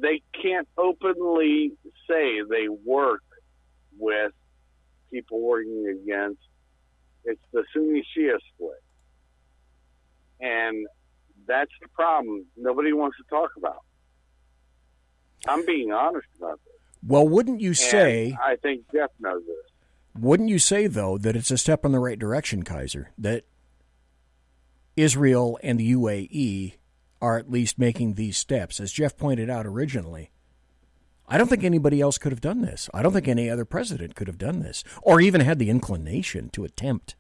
They can't openly say they work with people working against. It's the Sunni Shia split. And that's the problem nobody wants to talk about. I'm being honest about this. Well, wouldn't you say... And I think Jeff knows this. Wouldn't you say, though, that it's a step in the right direction, Kaiser, that Israel and the UAE are at least making these steps? As Jeff pointed out originally, I don't think anybody else could have done this. I don't think any other president could have done this, or even had the inclination to attempt.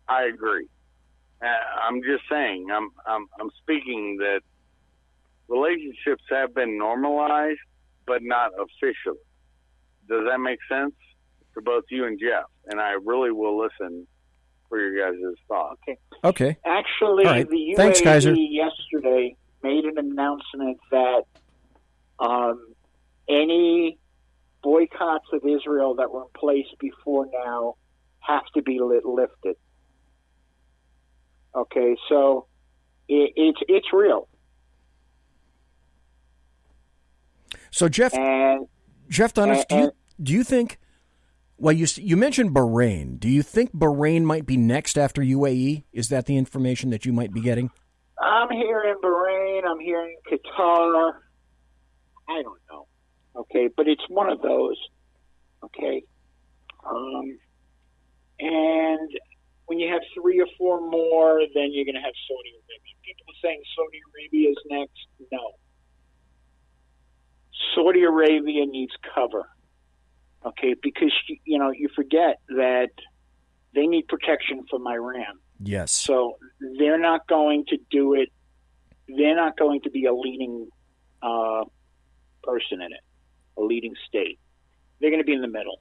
I agree. I'm just saying, I'm speaking that relationships have been normalized, but not officially. Does that make sense to both you and Jeff? And I really will listen for your guys' thoughts. Okay. Actually, right. The UAE Thanks, Kaiser. yesterday made an announcement that any boycotts of Israel that were in place before now have to be lifted. Okay, so it's real. So Jeff Dunetz, do you think? Well, you mentioned Bahrain. Do you think Bahrain might be next after UAE? Is that the information that you might be getting? I'm hearing Bahrain. I'm hearing Qatar. I don't know. Okay, but it's one of those. Okay, and when you have 3 or 4 more, then you're going to have Saudi Arabia. People are saying Saudi Arabia is next. No. Saudi Arabia needs cover. Okay, because, you forget that they need protection from Iran. Yes. So they're not going to do it. They're not going to be a leading person in it, a leading state. They're going to be in the middle.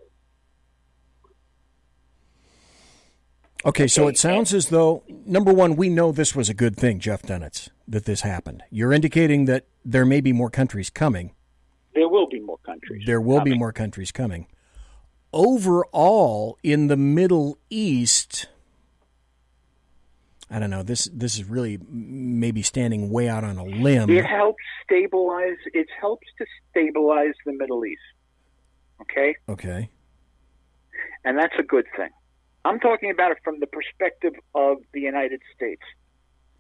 Okay, so it sounds as though, number one, we know this was a good thing, Jeff Dunetz, that this happened. You're indicating that there may be more countries coming. There will be more countries. There will be more countries coming. Overall, in the Middle East, I don't know, this is really maybe standing way out on a limb. It helps to stabilize the Middle East. Okay? Okay. And that's a good thing. I'm talking about it from the perspective of the United States.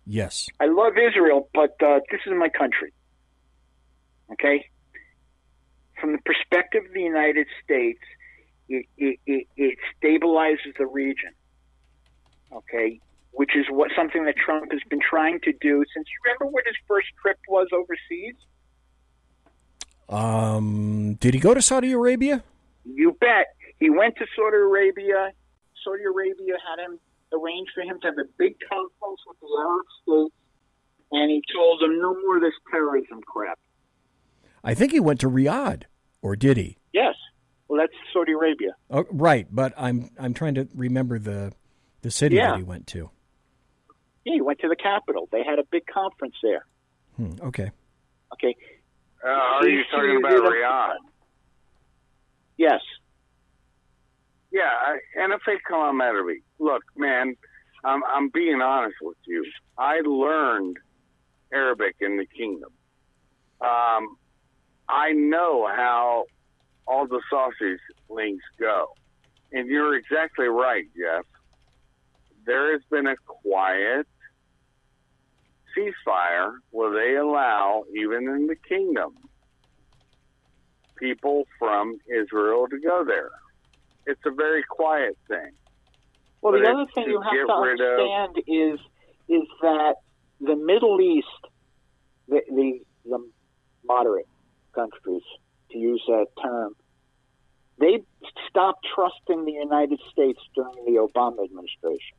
Yes. I love Israel, but this is my country. Okay? From the perspective of the United States, it stabilizes the region. Okay? Which is something that Trump has been trying to do since, you remember what his first trip was overseas? Did he go to Saudi Arabia? You bet. He went to Saudi Arabia. Saudi Arabia had him arranged for him to have a big conference with the Arab states, and he told them no more of this terrorism crap. I think he went to Riyadh, or did he? Yes. Well, that's Saudi Arabia. Oh, right, but I'm trying to remember the city that he went to. Yeah, he went to the capital. They had a big conference there. Okay. Okay. Are you talking about Riyadh? Yes. Yeah, NFA Calamity. Look, man, I'm being honest with you. I learned Arabic in the kingdom. I know how all the sausage links go. And you're exactly right, Jeff. There has been a quiet ceasefire where they allow, even in the kingdom, people from Israel to go there. It's a very quiet thing. Well, But the other it's thing to you have get to rid of- understand is that the Middle East, the moderate countries, to use that term, they stopped trusting the United States during the Obama administration.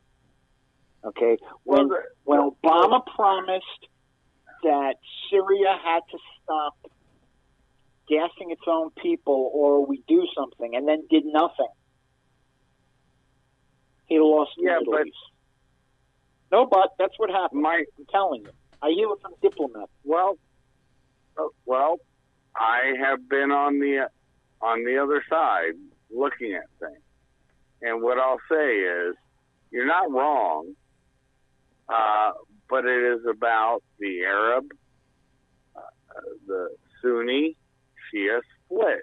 Okay, when Obama promised that Syria had to stop gassing its own people or we do something, and then did nothing, he lost the Middle East. No, but that's what happened. I'm telling you. I hear it from diplomats. Well, I have been on the other side looking at things, and what I'll say is, you're not wrong, but it is about the Arab, the Sunni Shia split.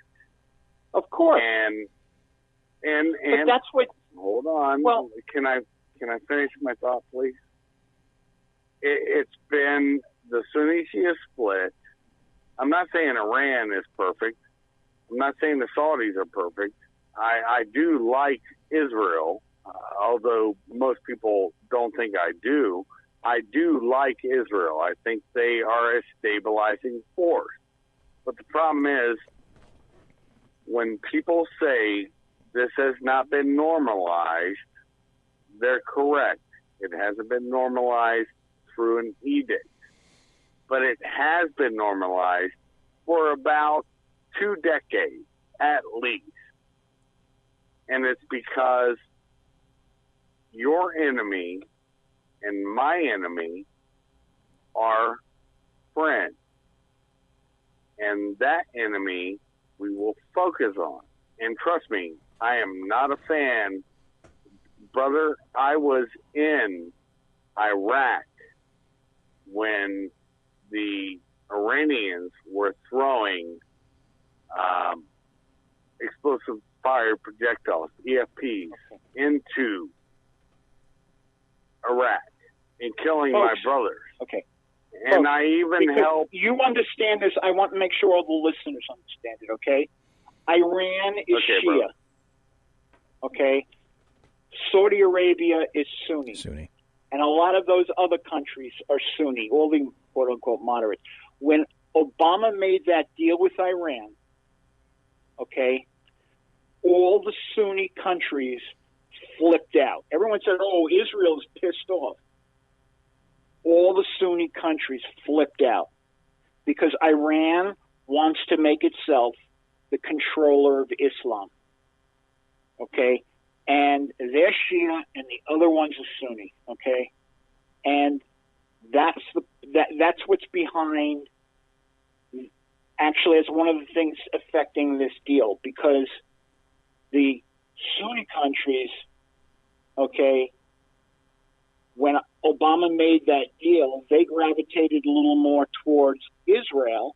Of course. And but that's what. Hold on. Well, can I finish my thought, please? It's been the Sunni Shia split. I'm not saying Iran is perfect. I'm not saying the Saudis are perfect. I do like Israel, although most people don't think I do. I do like Israel. I think they are a stabilizing force. But the problem is, when people say this has not been normalized, they're correct. It hasn't been normalized through an edict. But it has been normalized for about 2 decades, at least. And it's because your enemy and my enemy are friends. And that enemy we will focus on. And trust me, I am not a fan. Brother, I was in Iraq when the Iranians were throwing explosive fire projectiles, EFPs, into Iraq and killing my brothers. Okay. And I even helped. You understand this. I want to make sure all the listeners understand it, okay? Iran is Shia. Bro. Okay? Saudi Arabia is Sunni. And a lot of those other countries are Sunni, all the quote-unquote moderates. When Obama made that deal with Iran, okay, all the Sunni countries flipped out. Everyone said, oh, Israel's pissed off. All the Sunni countries flipped out because Iran wants to make itself the controller of Islam. Okay? And they're Shia and the other ones are Sunni. Okay? And that's what's behind, actually, it's one of the things affecting this deal because the Sunni countries, okay, when Obama made that deal, they gravitated a little more towards Israel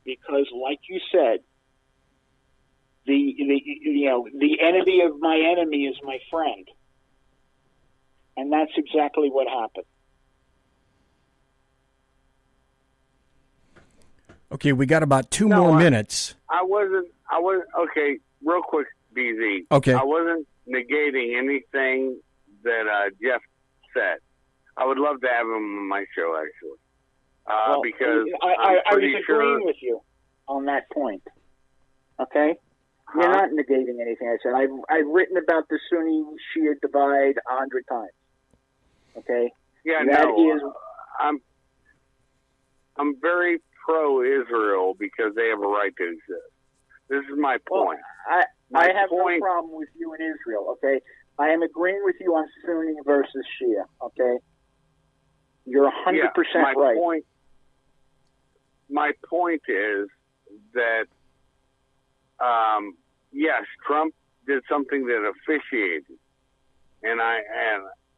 because, like you said, the enemy of my enemy is my friend, and that's exactly what happened. Okay, we got about two more minutes. I wasn't, okay, real quick, BZ. Okay. I wasn't negating anything that Jeff said. I would love to have him on my show, actually. Because I was pretty sure agreeing with you on that point. Okay? You're not negating anything I said. I've written about the Sunni-Shia divide 100 times. Okay? Yeah, that is, I'm very pro-Israel because they have a right to exist. This is my point. Well, I have no problem with you in Israel, okay? I am agreeing with you on Sunni versus Shia, okay? You're 100% right. My point is that, yes, Trump did something that officiated, and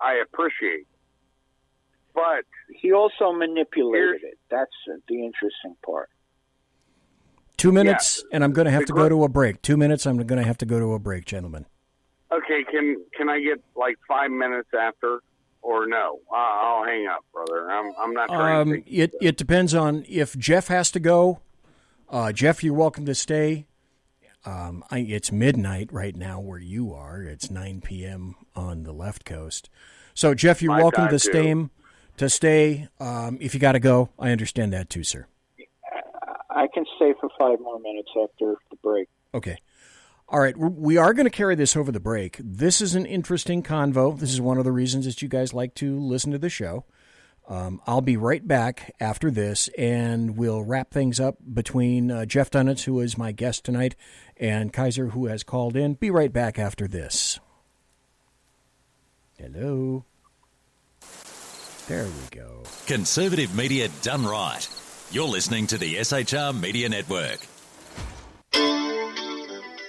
I appreciate. But he also manipulated it. That's the interesting part. 2 minutes, and I'm going to have to go to a break. 2 minutes, I'm going to have to go to a break, gentlemen. Okay, can I get like 5 minutes after, or no? I'll hang up, brother. I'm not trying to it depends on if Jeff has to go. Jeff, you're welcome to stay. It's midnight right now where you are. It's 9 p.m. on the left coast. So, Jeff, you're welcome to stay. If you got to go, I understand that too, sir. I can stay for 5 more minutes after the break. Okay. All right. We are going to carry this over the break. This is an interesting convo. This is one of the reasons that you guys like to listen to the show. I'll be right back after this, and we'll wrap things up between Jeff DUNETZ, who is my guest tonight, and Kaiser, who has called in. Be right back after this. Hello. There we go. Conservative media done right. You're listening to the SHR Media Network.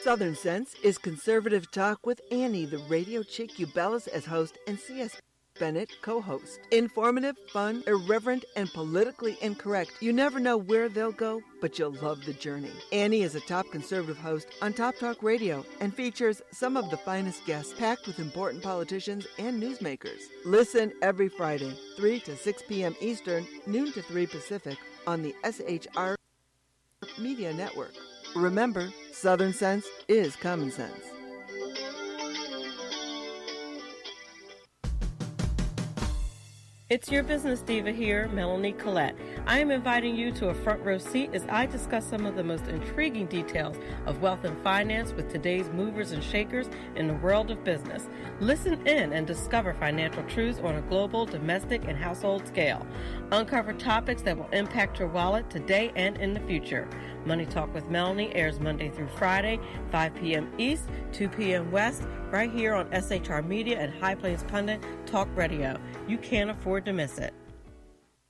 Southern Sense is conservative talk with Annie, the radio chick you bellows as host, and C.S. Bennett co-host. Informative, fun, irreverent, and politically incorrect. You never know where they'll go, but you'll love the journey. Annie is a top conservative host on Top Talk Radio and features some of the finest guests packed with important politicians and newsmakers. Listen every Friday, 3 to 6 p.m. Eastern, noon to 3 Pacific, on the SHR Media Network. Remember, Southern Sense is common sense. It's your business diva here, Melanie Collette. I am inviting you to a front row seat as I discuss some of the most intriguing details of wealth and finance with today's movers and shakers in the world of business. Listen in and discover financial truths on a global, domestic, and household scale. Uncover topics that will impact your wallet today and in the future. Money Talk with Melanie airs Monday through Friday, 5 p.m. East, 2 p.m. West, right here on SHR Media and High Plains Pundit Talk Radio. You can't afford to miss it.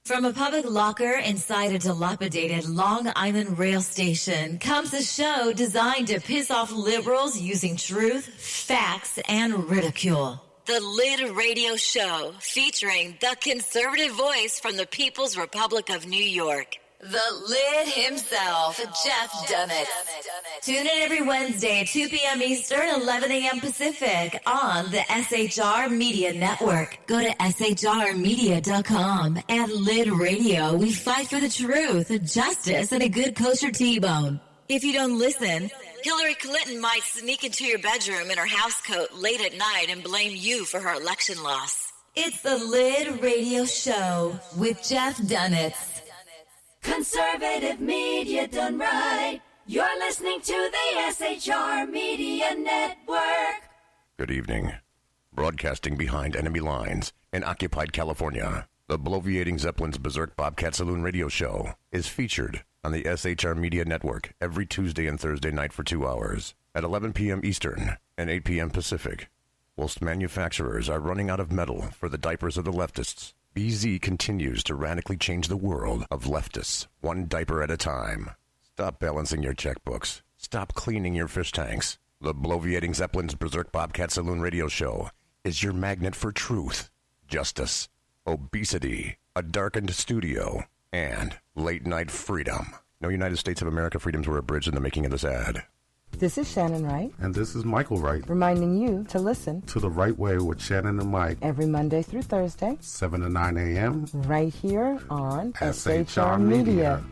From a public locker inside a dilapidated Long Island rail station comes a show designed to piss off liberals using truth, facts, and ridicule. The Lid Radio Show, featuring the conservative voice from the People's Republic of New York. The Lid himself, Jeff DUNETZ. Tune in every Wednesday at 2 p.m. Eastern, 11 a.m. Pacific on the SHR Media Network. Go to shrmedia.com. At Lid Radio, we fight for the truth, justice, and a good kosher T-bone. If you don't listen, Hillary Clinton might sneak into your bedroom in her housecoat late at night and blame you for her election loss. It's the Lid Radio Show with Jeff DUNETZ. Conservative media done right. You're listening to the SHR Media Network. Good evening. Broadcasting behind enemy lines in occupied California, the bloviating Zeppelin's Berserk Bobcat Saloon radio show is featured on the SHR Media Network every Tuesday and Thursday night for 2 hours at 11 p.m. Eastern and 8 p.m. Pacific. Whilst manufacturers are running out of metal for the diapers of the leftists, BZ continues to radically change the world of leftists, one diaper at a time. Stop balancing your checkbooks. Stop cleaning your fish tanks. The bloviating Zeppelin's Berserk Bobcat Saloon radio show is your magnet for truth, justice, obesity, a darkened studio, and late-night freedom. No United States of America freedoms were abridged in the making of this ad. This is Shannon Wright. And this is Michael Wright. Reminding you to listen to The Right Way with Shannon and Mike. Every Monday through Thursday. 7 to 9 a.m. Right here on shrmedia.com.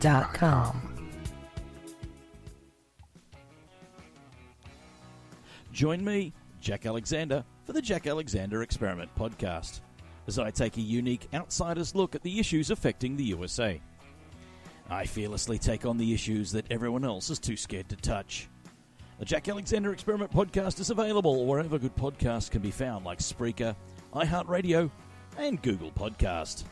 Join me, Jack Alexander, for the Jack Alexander Experiment podcast, as I take a unique outsider's look at the issues affecting the USA. I fearlessly take on the issues that everyone else is too scared to touch. The Jack Alexander Experiment podcast is available wherever good podcasts can be found, like Spreaker, iHeartRadio, and Google Podcast.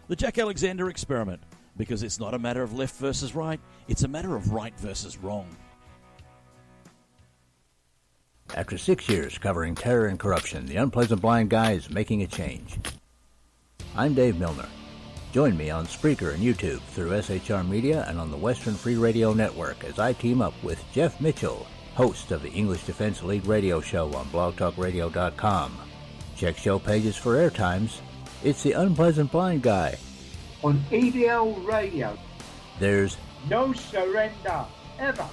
The Jack Alexander Experiment, because it's not a matter of left versus right, it's a matter of right versus wrong. After 6 years covering terror and corruption, the unpleasant blind guy is making a change. I'm Dave Milner. Join me on Spreaker and YouTube through SHR Media and on the Western Free Radio Network as I team up with Jeff Mitchell, host of the English Defense League radio show on blogtalkradio.com. Check show pages for airtimes. It's the Unpleasant Blind Guy. On EDL Radio. There's no surrender, ever.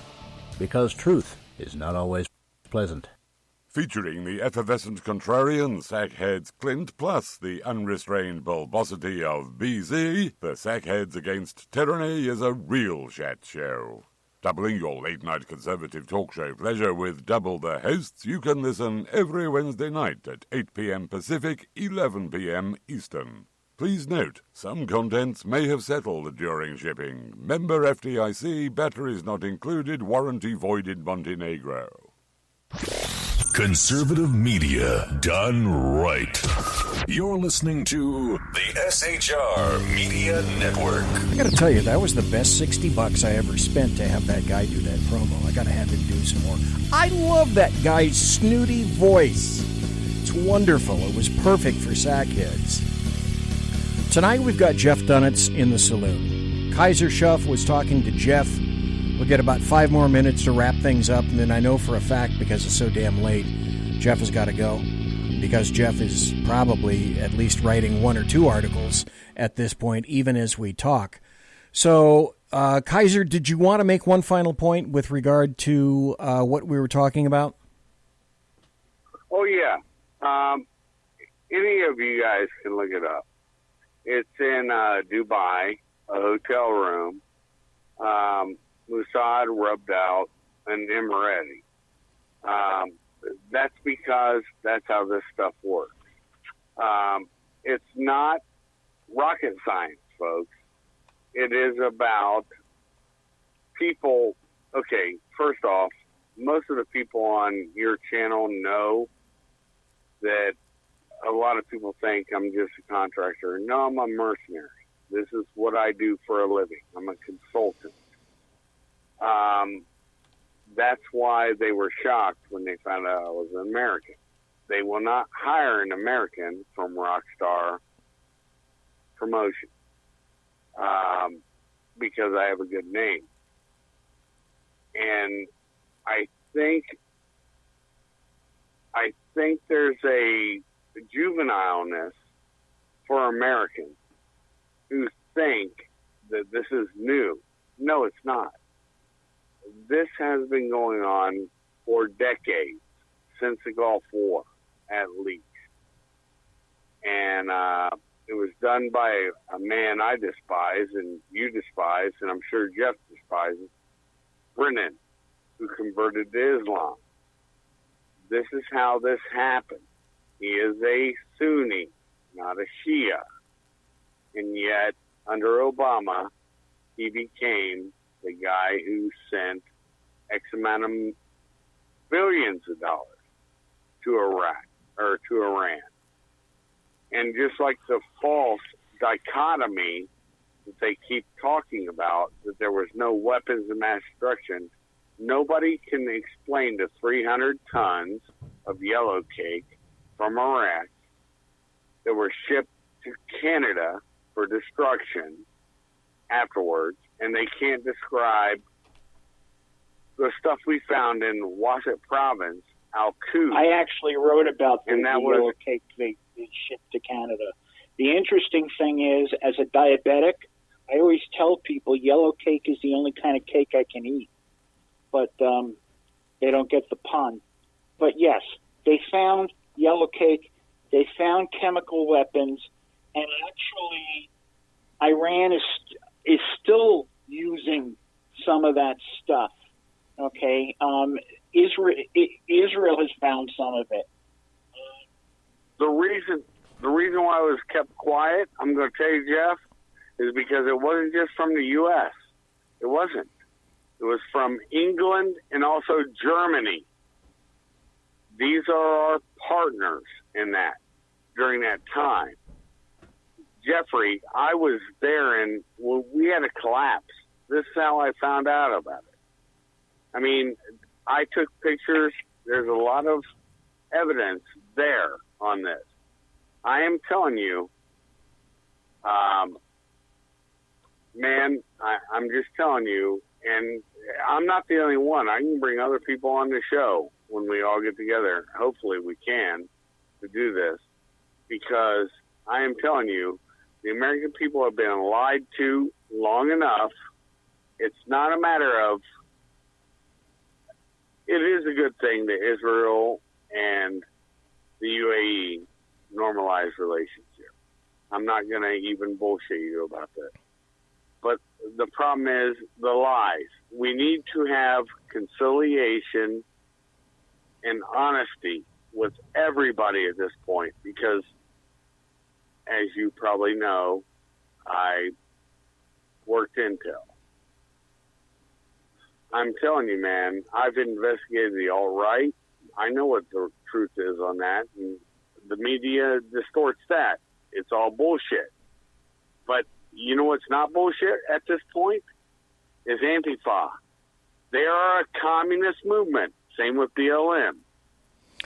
Because truth is not always pleasant. Featuring the effervescent contrarian Sackheads Clint, plus the unrestrained bulbosity of BZ, the Sackheads Against Tyranny is a real chat show. Doubling your late-night conservative talk show pleasure with double the hosts, you can listen every Wednesday night at 8 p.m. Pacific, 11 p.m. Eastern. Please note, some contents may have settled during shipping. Member FDIC, batteries not included, warranty voided Montenegro. Conservative media done right. You're listening to the SHR Media Network. I gotta tell you, that was the best $60 I ever spent to have that guy do that promo. I gotta have him do some more. I love that guy's snooty voice. It's wonderful. It was perfect for Sackheads. Tonight we've got Jeff DUNETZ in the Saloon. Kaiser Schuff was talking to Jeff. We'll get about 5 more minutes to wrap things up, and then I know for a fact, because it's so damn late, Jeff has got to go. Because Jeff is probably at least writing 1 or 2 articles at this point, even as we talk. So, Kaiser, did you want to make one final point with regard to what we were talking about? Oh, yeah. Any of you guys can look it up. It's in Dubai, a hotel room. Mossad rubbed out an Emirati. That's because that's how this stuff works. It's not rocket science, folks. It is about people. Okay, first off, most of the people on your channel know that a lot of people think I'm just a contractor. No, I'm a mercenary. This is what I do for a living. I'm a consultant. That's why they were shocked when they found out I was an American. They will not hire an American from Rockstar Promotion because I have a good name. And I think there's a juvenileness for Americans who think that this is new. No, it's not. This has been going on for decades, since the Gulf War, at least. And it was done by a man I despise, and you despise, and I'm sure Jeff despises, Brennan, who converted to Islam. This is how this happened. He is a Sunni, not a Shia. And yet, under Obama, he became the guy who sent X amount of billions of dollars to Iraq or to Iran. And just like the false dichotomy that they keep talking about, that there was no weapons of mass destruction, nobody can explain the 300 tons of yellow cake from Iraq that were shipped to Canada for destruction afterwards, and they can't describe the stuff we found in Wasat Province, Al-Quds. I actually wrote about the yellow cake they shipped to Canada. The interesting thing is, as a diabetic, I always tell people yellow cake is the only kind of cake I can eat. But they don't get the pun. But yes, they found yellow cake, they found chemical weapons, and actually Iran is still using some of that stuff. Okay, Israel has found some of it. The reason why I was kept quiet, I'm going to tell you, Jeff, is because it wasn't just from the U.S. It wasn't. It was from England and also Germany. These are our partners in that during that time. Jeffrey, I was there, and we had a collapse. This is how I found out about it. I mean, I took pictures. There's a lot of evidence there on this. I am telling you, man, I'm just telling you, and I'm not the only one. I can bring other people on the show when we all get together. Hopefully we can to do this. because I am telling you, the American people have been lied to long enough. It's not a matter of, it is a good thing that Israel and the UAE normalize relations here. I'm not going to even bullshit you about that. But the problem is the lies. We need to have conciliation and honesty with everybody at this point because, as you probably know, I worked intel. I'm telling you, man, I've investigated the alt-right. I know what the truth is on that. And the media distorts that. It's all bullshit. But you know what's not bullshit at this point? Is Antifa. They are a communist movement. Same with BLM.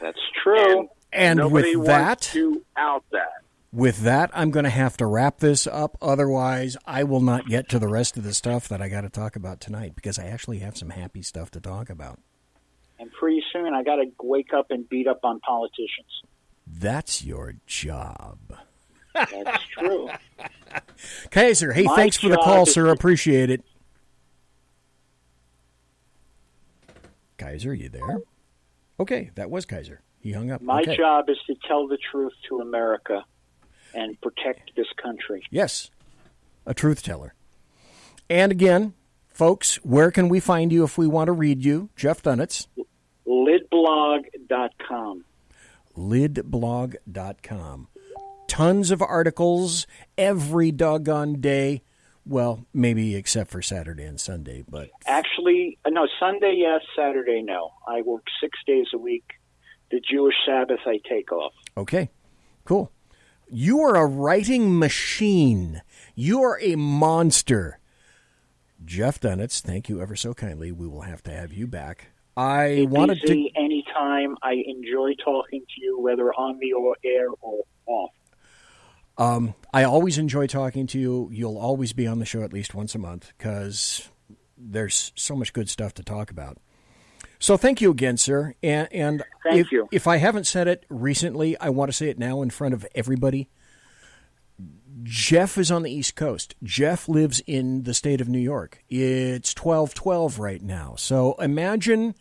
That's true. And nobody with wants to out that. With that, I'm going to have to wrap this up. Otherwise, I will not get to the rest of the stuff that I got to talk about tonight because I actually have some happy stuff to talk about. And pretty soon, I got to wake up and beat up on politicians. That's your job. That's true. Kaiser, hey, My thanks for the job call, is sir. to- Appreciate it. Kaiser, you there? Okay, that was Kaiser. He hung up. My Okay. job is to tell the truth to America and protect this country. Yes, a truth teller. And again, folks, where can we find you if we want to read you? Jeff DUNETZ. Lidblog.com. Lidblog.com. Tons of articles every doggone day. Well, maybe except for Saturday and Sunday, but Actually, no, Sunday, yes, Saturday, no. I work 6 days a week. The Jewish Sabbath, I take off. okay, cool. You are a writing machine. You are a monster. Jeff Dunetz, thank you ever so kindly. We will have to have you back. I wanted to. Anytime. I enjoy talking to you, whether on the air or off. I always enjoy talking to you. You'll always be on the show at least once a month because there's so much good stuff to talk about. So thank you again, sir. And Thank you. If I haven't said it recently, I want to say it now in front of everybody. Jeff is on the East Coast. Jeff lives in the state of New York. It's 12:12 right now. So imagine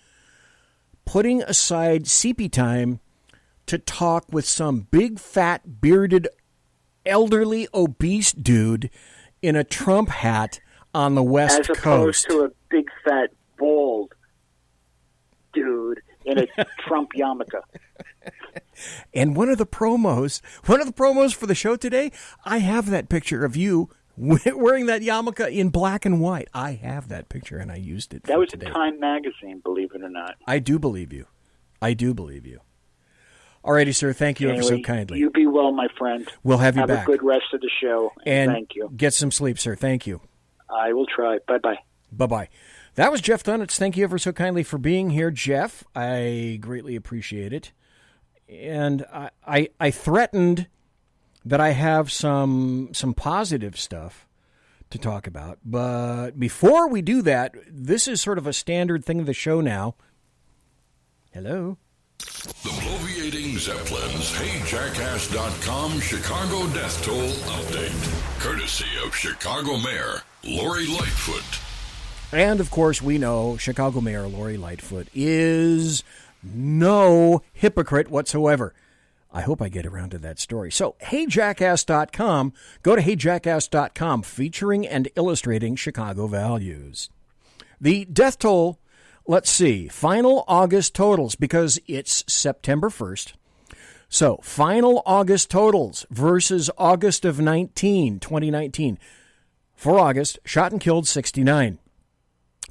putting aside CP time to talk with some big, fat, bearded, elderly, obese dude in a Trump hat on the West As opposed Coast. to a big, fat, bald dude in a Trump yarmulke. And one of the promos for the show today, I have that picture of you wearing that yarmulke in black and white. I have that picture, and I used it. That was today. in Time Magazine, believe it or not. I do believe you. All righty, sir. Thank you ever so Anyway, kindly. You be well, my friend. We'll have you Have back. a good rest of the show. And Thank you. get some sleep, sir. Thank you. I will try. Bye-bye. Bye-bye. That was Jeff Dunetz. Thank you ever so kindly for being here, Jeff. I greatly appreciate it. And I threatened that I have some positive stuff to talk about. But before we do that, this is sort of a standard thing of the show now. Hello? The bloviating Zeppelins, HeyJackass.com Chicago Death Toll Update. Courtesy of Chicago Mayor Lori Lightfoot. And, of course, we know Chicago Mayor Lori Lightfoot is no hypocrite whatsoever. I hope I get around to that story. So, HeyJackass.com. Go to HeyJackass.com, featuring and illustrating Chicago values. The death toll, let's see, final August totals, because it's September 1st. So, final August totals versus August of 2019. For August, shot and killed 69.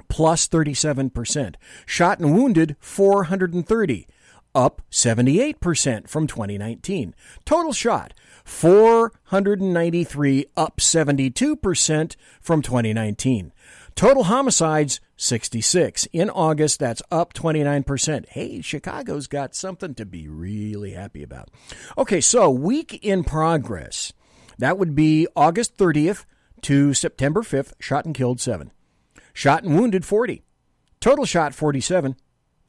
Plus 37%. Shot and wounded 430. Up 78% from 2019. Total shot 493, up 72% from 2019. Total homicides 66. In August, that's up 29%. Hey, Chicago's got something to be really happy about. Okay, so week in progress. That would be August 30th to September 5th, shot and killed 7. Shot and wounded 40. Total shot 47.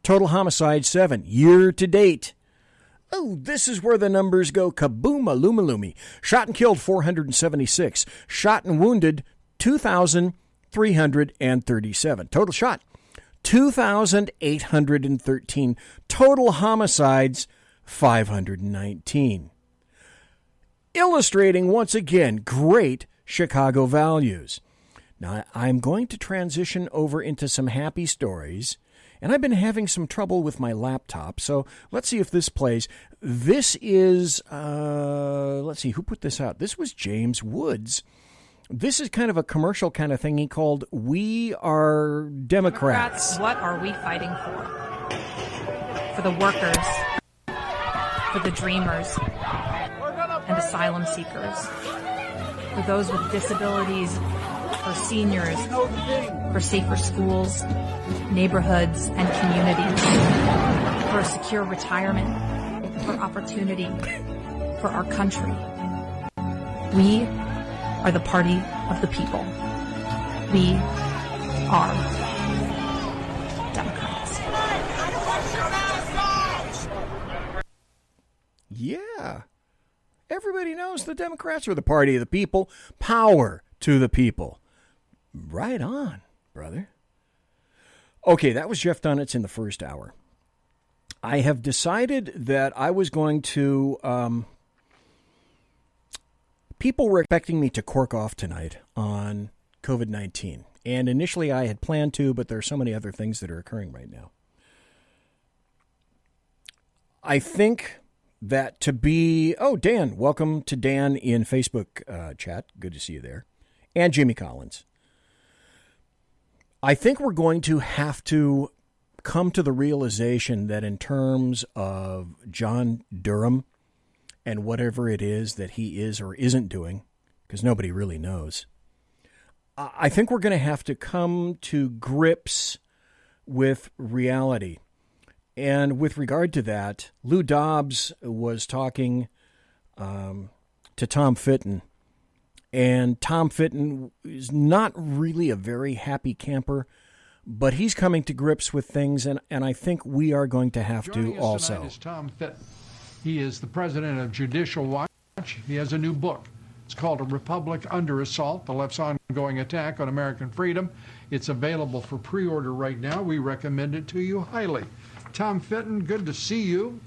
Total homicide 7. Year to date, Oh, this is where the numbers go kaboom-a-loom-a-loomy. Shot and killed 476. Shot and wounded 2,337. Total shot 2,813. Total homicides 519. Illustrating once again great Chicago values. Now, I'm going to transition over into some happy stories, and I've been having some trouble with my laptop, so let's see if this plays. This is, let's see, who put this out? This was James Woods. This is kind of a commercial kind of thing he called We Are Democrats. What are we fighting for? For the workers, for the dreamers, and asylum seekers, for those with disabilities, for seniors, for safer schools, neighborhoods, and communities, for secure retirement, for opportunity, for our country. We are the party of the people. We are Democrats. Yeah. Everybody knows the Democrats are the party of the people. Power to the people. Right on, brother. Okay, that was Jeff DUNETZ in the first hour. I have decided that I was going to... people were expecting me to cork off tonight on COVID-19. And initially I had planned to, but there are so many other things that are occurring right now. I think that to be... Oh, Dan. Welcome to Dan in Facebook chat. Good to see you there. And Jimmy Collins. I think we're going to have to come to the realization that in terms of John Durham and whatever it is that he is or isn't doing, because nobody really knows, I think we're going to have to come to grips with reality. And with regard to that, Lou Dobbs was talking to Tom Fitton. And Tom Fitton is not really a very happy camper, but he's coming to grips with things, and I think we are going to have to also. Joining us tonight is Tom Fitton. He is the president of Judicial Watch. He has a new book. It's called A Republic Under Assault, The Left's Ongoing Attack on American Freedom. It's available for pre-order right now. We recommend it to you highly. Tom Fitton, good to see you.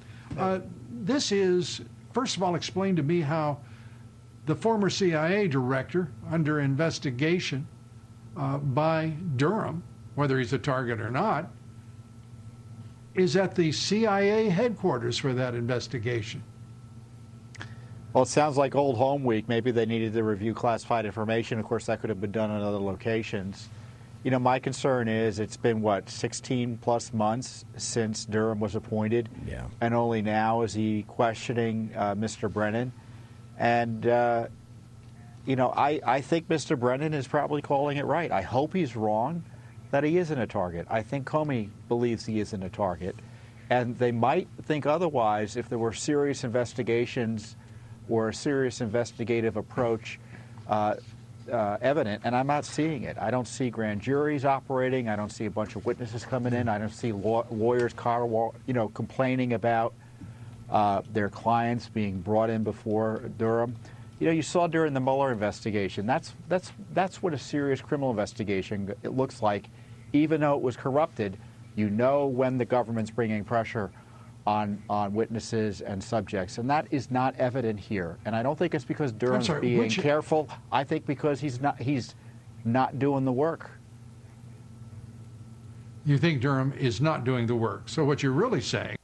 This is, first of all, explain to me how the former CIA director under investigation by Durham, whether he's a target or not, is at the CIA headquarters for that investigation. Well, it sounds like old home week. Maybe they needed to review classified information. Of course, that could have been done in other locations. You know, my concern is it's been, 16 plus months since Durham was appointed. Yeah. And only now is he questioning Mr. Brennan. And, I think Mr. Brennan is probably calling it right. I hope he's wrong that he isn't a target. I think Comey believes he isn't a target. And they might think otherwise if there were serious investigations or a serious investigative approach evident, and I'm not seeing it. I don't see grand juries operating. I don't see a bunch of witnesses coming in. I don't see lawyers complaining about their clients being brought in before Durham. You saw during the Mueller investigation, that's what a serious criminal investigation it looks like. Even though it was corrupted, when the government's bringing pressure on witnesses and subjects, and that is not evident here. And I don't think it's because Durham's being careful. I think because he's not doing the work. You think Durham is not doing the work. So what you're really saying...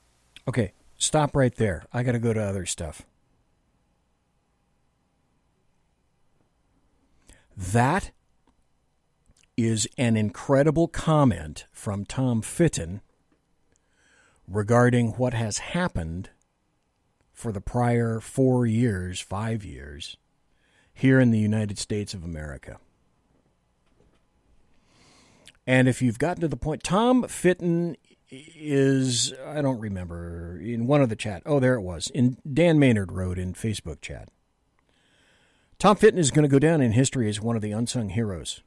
Okay, stop right there. I got to go to other stuff. That is an incredible comment from Tom Fitton regarding what has happened for the prior 5 years, here in the United States of America. And if you've gotten to the point, Tom Fitton is, I don't remember, in one of the chat. Oh, there it was. In Dan Maynard wrote in Facebook chat. Tom Fitton is going to go down in history as one of the unsung heroes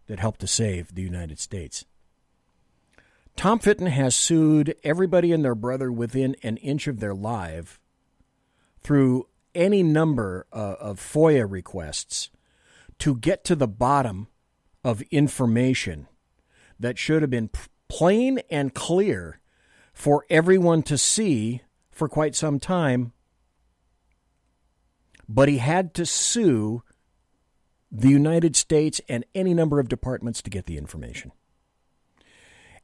that helped to save the United States. Tom Fitton has sued everybody and their brother within an inch of their life through any number of FOIA requests to get to the bottom of information that should have been plain and clear for everyone to see for quite some time. But he had to sue the United States and any number of departments to get the information.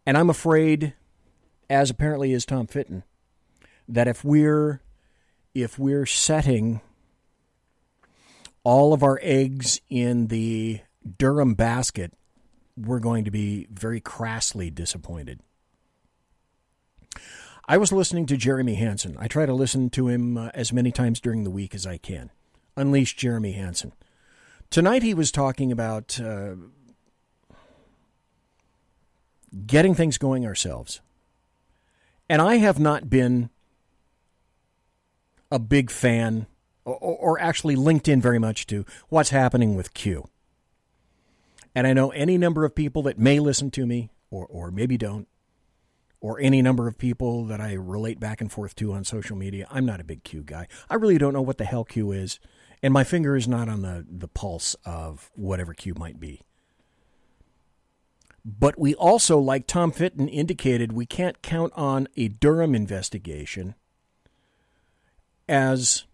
And I'm afraid, as apparently is Tom Fitton, that if we're setting all of our eggs in the Durham basket, we're going to be very crassly disappointed. I was listening to Jeremy Hansen. I try to listen to him as many times during the week as I can. Unleash Jeremy Hansen. Tonight he was talking about getting things going ourselves. And I have not been a big fan or actually linked in very much to what's happening with Q. And I know any number of people that may listen to me or maybe don't, or any number of people that I relate back and forth to on social media. I'm not a big Q guy. I really don't know what the hell Q is, and my finger is not on the pulse of whatever Q might be. But we also, like Tom Fitton indicated, we can't count on a Durham investigation. As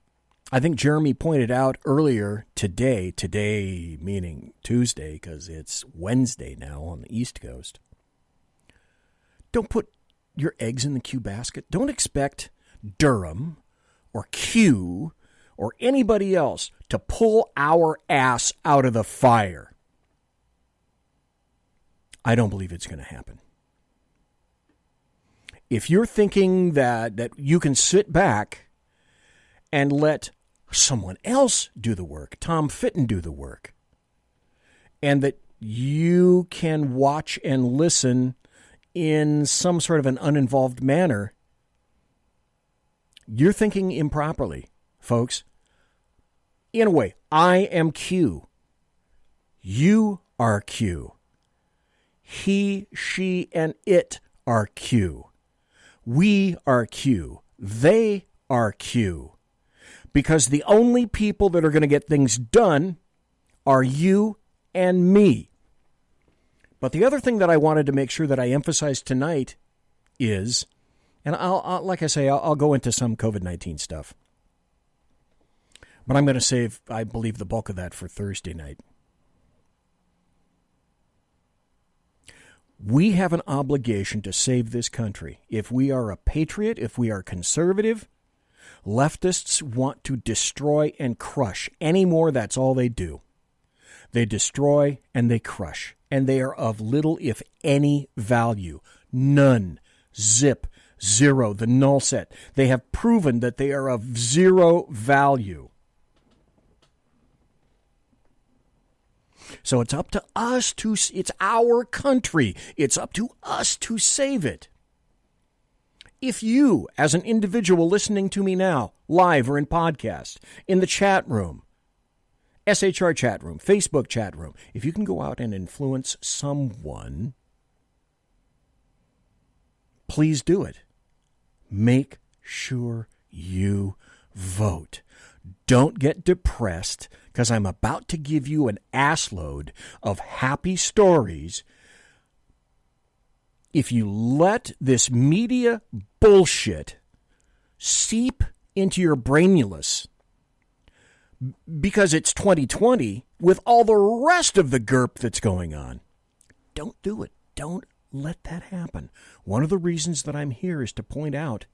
I think Jeremy pointed out earlier today meaning Tuesday because it's Wednesday now on the East Coast. Don't put your eggs in the Q basket. Don't expect Durham or Q or anybody else to pull our ass out of the fire. I don't believe it's going to happen. If you're thinking that you can sit back and let someone else do the work, Tom Fitton do the work, and that you can watch and listen in some sort of an uninvolved manner, you're thinking improperly, folks. In a way, I am Q. You are Q. He, she, and it are Q. We are Q. They are Q. Because the only people that are going to get things done are you and me. But the other thing that I wanted to make sure that I emphasize tonight is, and I'll like I say, I'll go into some COVID-19 stuff. But I'm going to save, I believe, the bulk of that for Thursday night. We have an obligation to save this country. If we are a patriot, if we are conservative, leftists want to destroy and crush. Anymore, that's all they do. They destroy and they crush. And they are of little, if any, value. None. Zip. Zero. The null set. They have proven that they are of zero value. So it's up to us to, it's our country. It's up to us to save it. If you, as an individual listening to me now, live or in podcast, in the chat room, SHR chat room, Facebook chat room, if you can go out and influence someone, please do it. Make sure you vote. Don't get depressed because I'm about to give you an assload of happy stories. If you let this media bullshit seep into your brainulus because it's 2020 with all the rest of the GERP that's going on, don't do it. Don't let that happen. One of the reasons that I'm here is to point out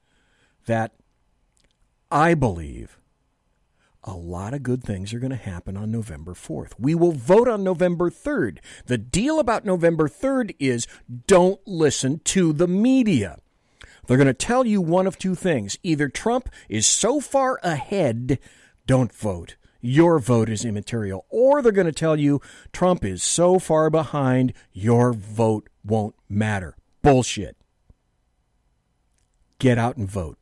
that I believe a lot of good things are going to happen on November 4th. We will vote on November 3rd. The deal about November 3rd is don't listen to the media. They're going to tell you one of two things. Either Trump is so far ahead, don't vote. Your vote is immaterial. Or they're going to tell you Trump is so far behind, your vote won't matter. Bullshit. Get out and vote.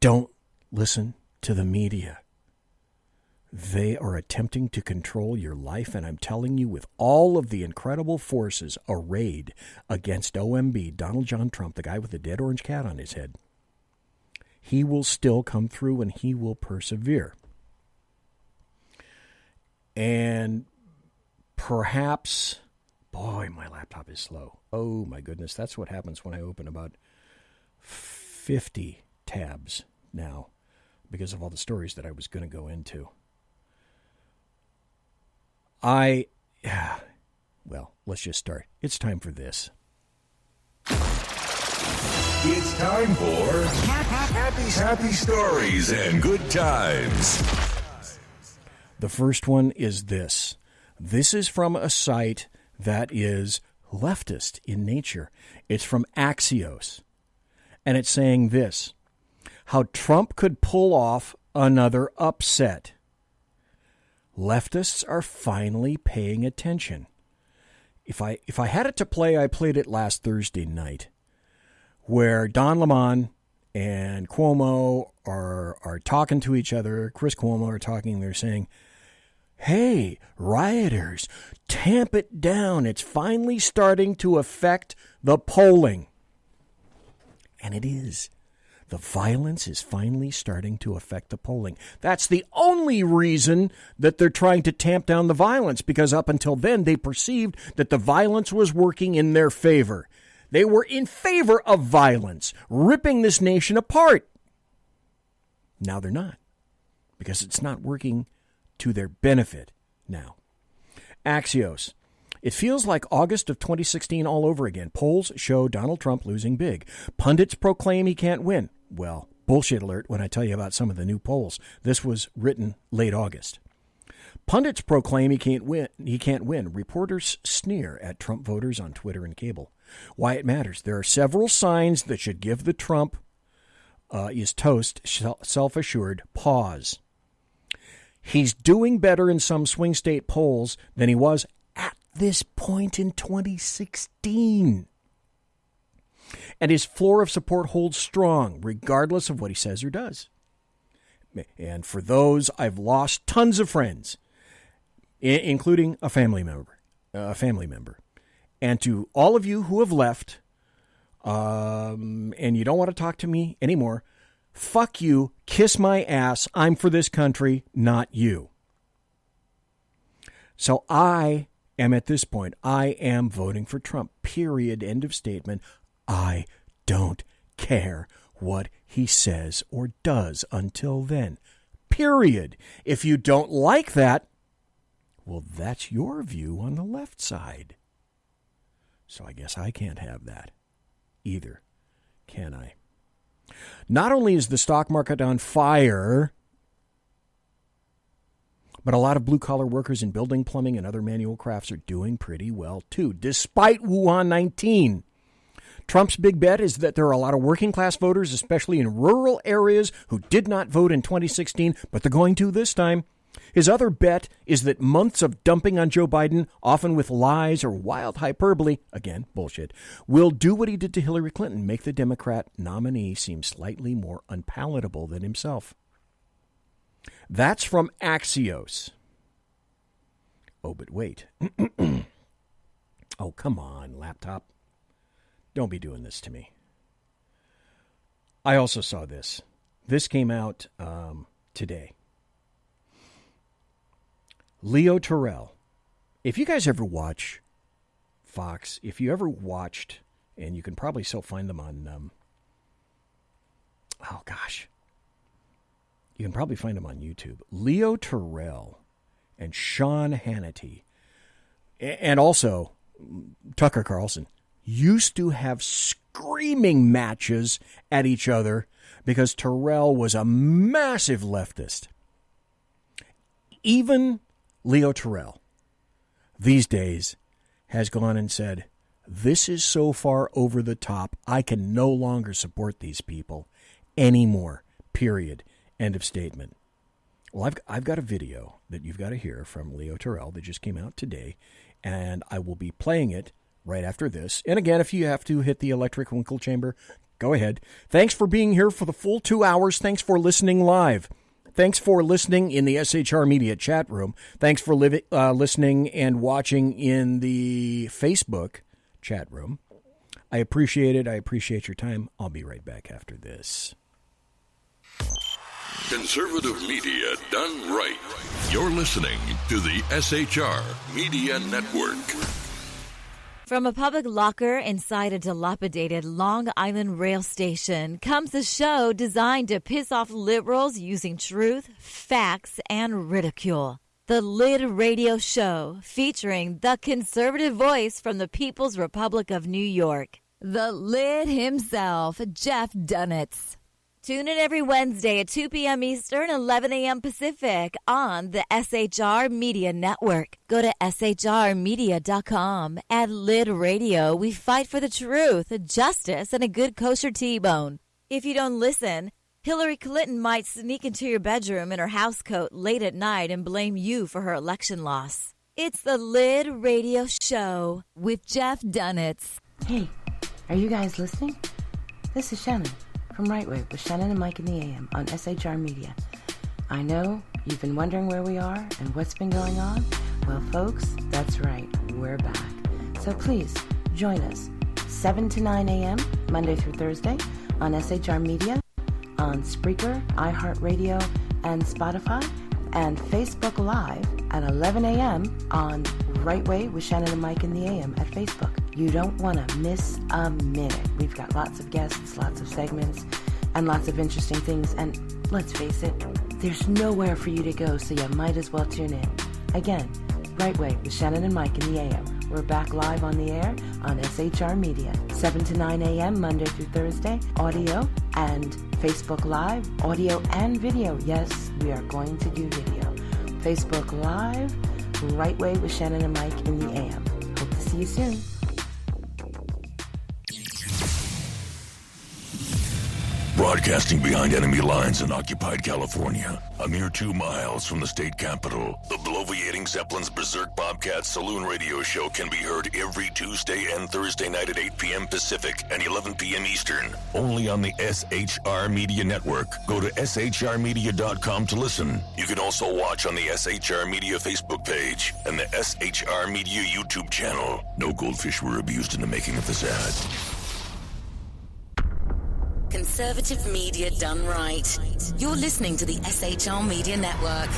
Don't listen to the media. They are attempting to control your life, and I'm telling you, with all of the incredible forces arrayed against OMB, Donald John Trump, the guy with the dead orange cat on his head, he will still come through and he will persevere. And perhaps, boy, my laptop is slow. Oh, my goodness, that's what happens when I open about 50 tabs now because of all the stories that I was going to go into. Well, let's just start. It's time for this. It's time for happy stories and good times. The first one is this. This is from a site that is leftist in nature. It's from Axios. And it's saying this: how Trump could pull off another upset. Leftists are finally paying attention. If I had it to play, I played it last Thursday night, where Don Lemon and Cuomo are talking to each other. Chris Cuomo are talking. They're saying, hey, rioters, tamp it down. It's finally starting to affect the polling. And it is. The violence is finally starting to affect the polling. That's the only reason that they're trying to tamp down the violence, because up until then they perceived that the violence was working in their favor. They were in favor of violence, ripping this nation apart. Now they're not, because it's not working to their benefit now. Axios. It feels like August of 2016 all over again. Polls show Donald Trump losing big. Pundits proclaim he can't win. Well, bullshit alert when I tell you about some of the new polls. This was written late August. Pundits proclaim he can't win. Reporters sneer at Trump voters on Twitter and cable. Why it matters. There are several signs that should give the Trump is toast, self-assured pause. He's doing better in some swing state polls than he was at this point in 2016. And his floor of support holds strong, regardless of what he says or does. And for those, I've lost tons of friends, including a family member. And to all of you who have left, and you don't want to talk to me anymore, fuck you, kiss my ass, I'm for this country, not you. So I am at this point, I am voting for Trump, period, end of statement. I don't care what he says or does until then, period. If you don't like that, well, that's your view on the left side. So I guess I can't have that either, can I? Not only is the stock market on fire, but a lot of blue-collar workers in building, plumbing, and other manual crafts are doing pretty well, too, despite Wuhan 19. Trump's big bet is that there are a lot of working-class voters, especially in rural areas, who did not vote in 2016, but they're going to this time. His other bet is that months of dumping on Joe Biden, often with lies or wild hyperbole, again, bullshit, will do what he did to Hillary Clinton, make the Democrat nominee seem slightly more unpalatable than himself. That's from Axios. Oh, but wait. Oh, come on, laptop. Don't be doing this to me. I also saw this. This came out today. Leo Terrell. If you guys ever watch Fox, if you ever watched, and you can probably still find them on, you can probably find them on YouTube. Leo Terrell and Sean Hannity, and also Tucker Carlson, used to have screaming matches at each other because Terrell was a massive leftist. Even Leo Terrell these days has gone and said, this is so far over the top, I can no longer support these people anymore, period, end of statement. Well, I've got a video that you've got to hear from Leo Terrell that just came out today, and I will be playing it right after this. And again, if you have to hit the electric winkle chamber, go ahead. Thanks for being here for the full 2 hours. Thanks for listening live. Thanks for listening in the SHR Media chat room. Thanks for listening and watching in the Facebook chat room. I appreciate it. I appreciate your time. I'll be right back after this. Conservative media done right. You're listening to the SHR Media Network. From a public locker inside a dilapidated Long Island rail station comes a show designed to piss off liberals using truth, facts, and ridicule. The Lid Radio Show, featuring the conservative voice from the People's Republic of New York, the Lid himself, Jeff DUNETZ. Tune in every Wednesday at 2 p.m. Eastern, 11 a.m. Pacific on the SHR Media Network. Go to shrmedia.com. At Lid Radio, we fight for the truth, justice, and a good kosher T-bone. If you don't listen, Hillary Clinton might sneak into your bedroom in her housecoat late at night and blame you for her election loss. It's the Lid Radio Show with Jeff DUNETZ. Hey, are you guys listening? This is Shannon from Right Way with Shannon and Mike in the AM on SHR Media. I know you've been wondering where we are and what's been going on. Well, folks, that's right. We're back. So please join us 7 to 9 a.m. Monday through Thursday on SHR Media, on Spreaker, iHeartRadio, and Spotify, and Facebook Live at 11 a.m. on Right Way with Shannon and Mike in the AM at Facebook. You don't want to miss a minute. We've got lots of guests, lots of segments, and lots of interesting things. And let's face it, there's nowhere for you to go, so you might as well tune in. Again, Right Way with Shannon and Mike in the AM. We're back live on the air on SHR Media, 7 to 9 a.m. Monday through Thursday, audio and Facebook Live, audio and video. Yes, we are going to do video. Facebook Live, Right Way with Shannon and Mike in the AM. Hope to see you soon. Broadcasting behind enemy lines in occupied California, a mere 2 miles from the state capital, the bloviating Zeppelin's Berserk Bobcat Saloon radio show can be heard every Tuesday and Thursday night at 8 p.m. Pacific and 11 p.m. Eastern, only on the SHR Media Network. Go to shrmedia.com to listen. You can also watch on the SHR Media Facebook page and the SHR Media YouTube channel. No goldfish were abused in the making of this ad. Conservative media done right. You're listening to the SHR Media Network.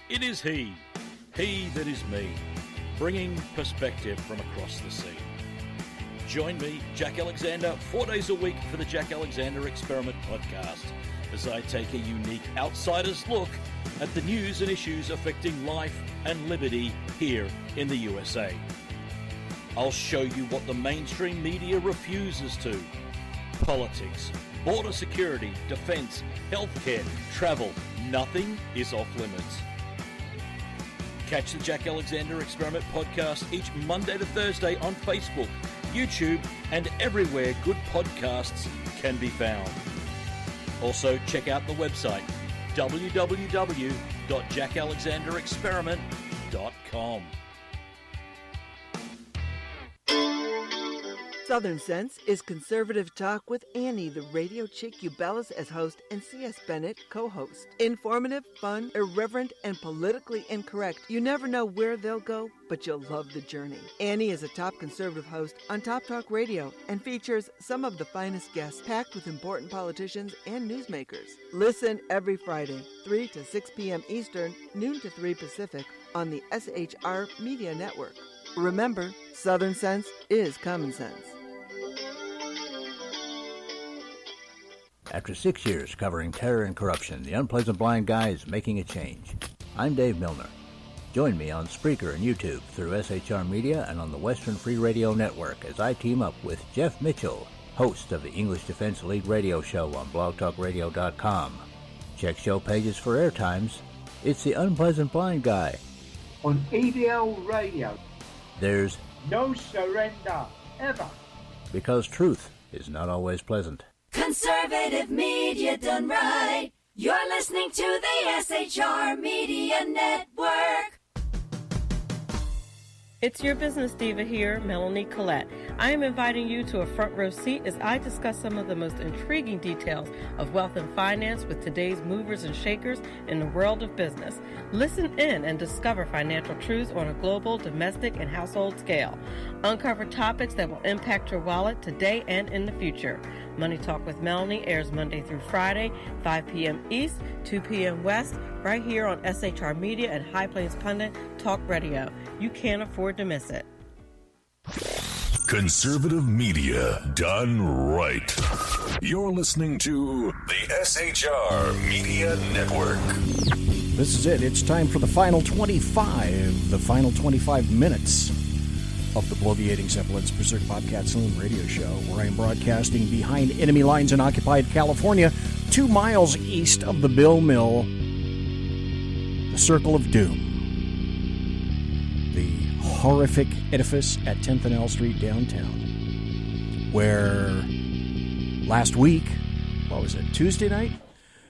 It is he that is me, bringing perspective from across the sea. Join me, Jack Alexander, 4 days a week for the Jack Alexander Experiment podcast, as I take a unique outsider's look at the news and issues affecting life and liberty here in the USA. I'll show you what the mainstream media refuses to. Politics, border security, defense, healthcare, travel, nothing is off limits. Catch the Jack Alexander Experiment podcast each Monday to Thursday on Facebook, YouTube, and everywhere good podcasts can be found. Also, check out the website, www.jackalexanderexperiment.com. Southern Sense is conservative talk with Annie, the radio chick you bellows as host, and C.S. Bennett co-host. Informative, fun, irreverent, and politically incorrect. You never know where they'll go, but you'll love the journey. Annie is a top conservative host on Top Talk Radio and features some of the finest guests packed with important politicians and newsmakers. Listen every Friday, 3 to 6 p.m. Eastern, noon to 3 Pacific, on the SHR Media Network. Remember, Southern Sense is common sense. After 6 years covering terror and corruption, the Unpleasant Blind Guy is making a change. I'm Dave Milner. Join me on Spreaker and YouTube through SHR Media and on the Western Free Radio Network as I team up with Jeff Mitchell, host of the English Defense Elite Radio Show on blogtalkradio.com. Check show pages for air times. It's the Unpleasant Blind Guy. On ADL Radio. There's no surrender, ever. Because truth is not always pleasant. Conservative media done right. You're listening to the SHR Media Network. It's your business diva here, Melanie Collette. I am inviting you to a front row seat as I discuss some of the most intriguing details of wealth and finance with today's movers and shakers in the world of business. Listen in and discover financial truths on a global, domestic, and household scale. Uncover topics that will impact your wallet today and in the future. Money Talk with Melanie airs Monday through Friday, 5 p.m. East, 2 p.m. West, right here on SHR Media and High Plains Pundit Talk Radio. You can't afford to miss it. Conservative media done right. You're listening to the SHR Media Network. This is it. It's time for the final 25 minutes of the Bloviating Zeppelins Berserk Bobcat Saloon radio show, where I am broadcasting behind enemy lines in occupied California, 2 miles east of the Bill Mill, the Circle of Doom, the horrific edifice at 10th and L Street downtown, where last week, what was it, Tuesday night?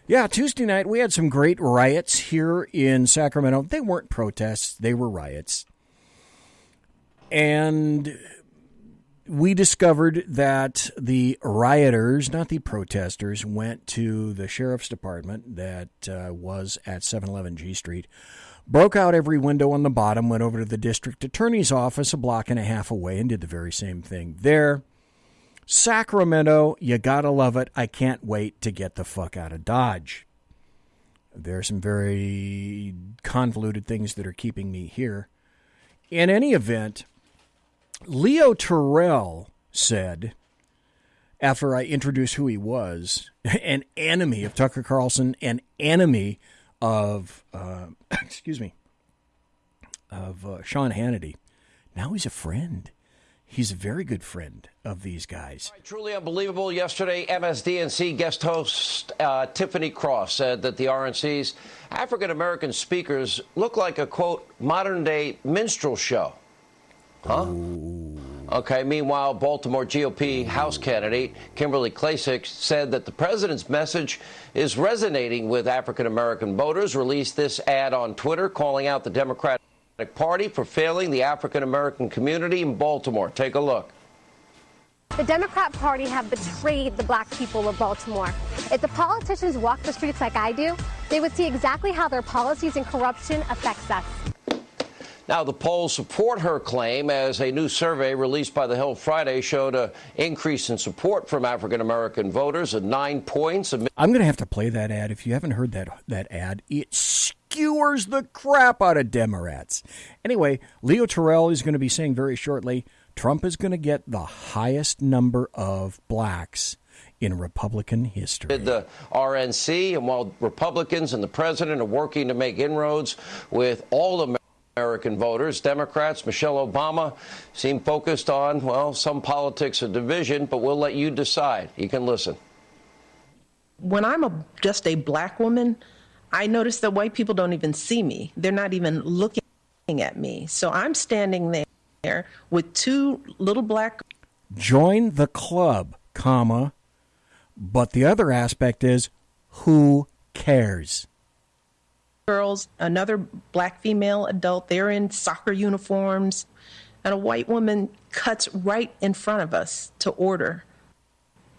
Yeah, Tuesday night, we had some great riots here in Sacramento. They weren't protests, they were riots. And we discovered that the rioters, not the protesters, went to the sheriff's department that was at 711 G Street, broke out every window on the bottom, went over to the district attorney's office a block and a half away and did the very same thing there. Sacramento, you gotta love it. I can't wait to get the fuck out of Dodge. There are some very convoluted things that are keeping me here. In any event, Leo Terrell said, after I introduced who he was, an enemy of Tucker Carlson, an enemy of, Sean Hannity. Now he's a friend. He's a very good friend of these guys. Truly unbelievable. Yesterday, MSDNC guest host Tiffany Cross said that the RNC's African-American speakers look like a, quote, modern-day minstrel show. Huh? Ooh. Okay, meanwhile, Baltimore GOP House candidate Kimberly Klacik said that the president's message is resonating with African-American voters, released this ad on Twitter calling out the Democratic Party for failing the African-American community in Baltimore. Take a look. The Democrat Party have betrayed the black people of Baltimore. If the politicians walked the streets like I do, they would see exactly how their policies and corruption affects us. Now, the polls support her claim, as a new survey released by The Hill Friday showed an increase in support from African-American voters at 9 points. I'm going to have to play that ad. If you haven't heard that ad, it skewers the crap out of Democrats. Anyway, Leo Terrell is going to be saying very shortly, Trump is going to get the highest number of blacks in Republican history. The RNC, and while Republicans and the president are working to make inroads with all American voters, Democrats, Michelle Obama, seem focused on, well, some politics of division, but we'll let you decide. You can listen. When I'm just a black woman, I notice that white people don't even see me. They're not even looking at me. So I'm standing there with 2 little black. Join the club, comma, but the other aspect is, who cares? Girls, another black female adult, they're in soccer uniforms, and a white woman cuts right in front of us to order.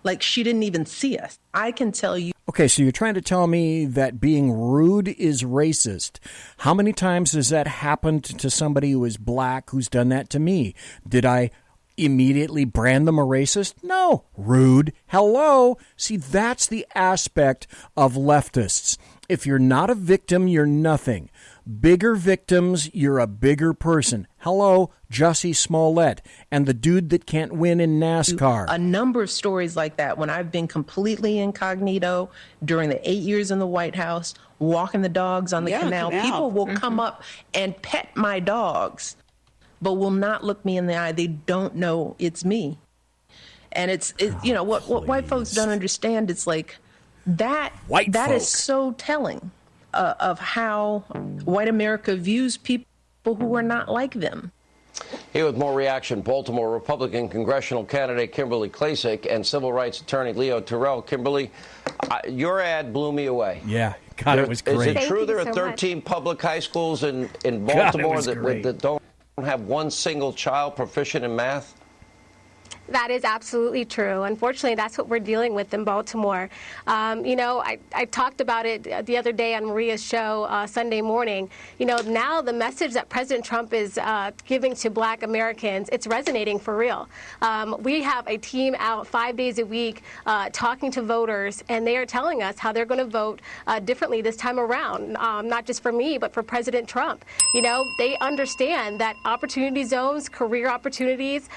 Like she didn't even see us. I can tell you. Okay, so you're trying to tell me that being rude is racist. How many times has that happened to somebody who is black who's done that to me? Did I immediately brand them a racist? No. Rude. Hello. See, that's the aspect of leftists. If you're not a victim, you're nothing. Bigger victims, you're a bigger person. Hello, Jussie Smollett and the dude that can't win in NASCAR. A number of stories like that when I've been completely incognito during the 8 years in the White House, walking the dogs on the canal. People will come up and pet my dogs, but will not look me in the eye. They don't know it's me. And it's you know, what white folks don't understand, it's like, that is so telling of how white America views people who are not like them. Here with more reaction, Baltimore Republican congressional candidate Kimberly Klacik and civil rights attorney Leo Terrell. Kimberly, your ad blew me away. Yeah, God, it was great. Is it true there are 13 public high schools in Baltimore that don't? have one single child proficient in math? That is absolutely true. Unfortunately, that's what we're dealing with in Baltimore. I talked about it the other day on Maria's show Sunday morning. Now the message that President Trump is giving to Black Americans, it's resonating for real. We have a team out 5 days a week talking to voters, and they are telling us how they're going to vote differently this time around, not just for me, but for President Trump. They understand that opportunity zones, career opportunities,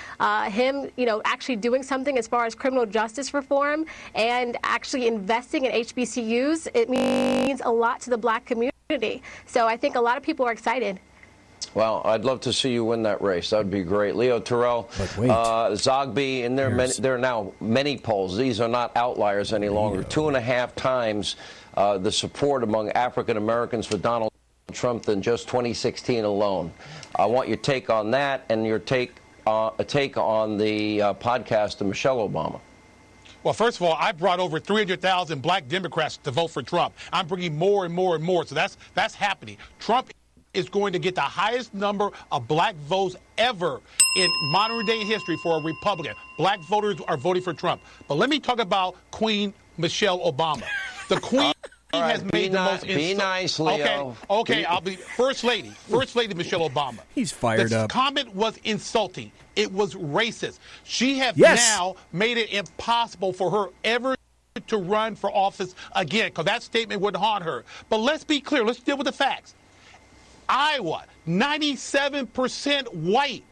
actually doing something as far as criminal justice reform and actually investing in HBCUs, it means a lot to the Black community. So I think a lot of people are excited. Well, I'd love to see you win that race. That would be great. Leo Terrell, Zogby, and there are now many polls. These are not outliers any longer. 2.5 times the support among African Americans for Donald Trump than just 2016 alone. I want your take on that and your take on the podcast of Michelle Obama. Well, first of all, I brought over 300,000 Black Democrats to vote for Trump. I'm bringing more and more and more. So that's happening. Trump is going to get the highest number of Black votes ever in modern day history for a Republican. Black voters are voting for Trump. But let me talk about Queen Michelle Obama. The Queen has made the most. Be nice, Leo. Okay. I'll be First Lady Michelle Obama. He's fired up. The comment was insulting. It was racist. She has now made it impossible for her ever to run for office again, because that statement would haunt her. But let's be clear. Let's deal with the facts. Iowa, 97% white,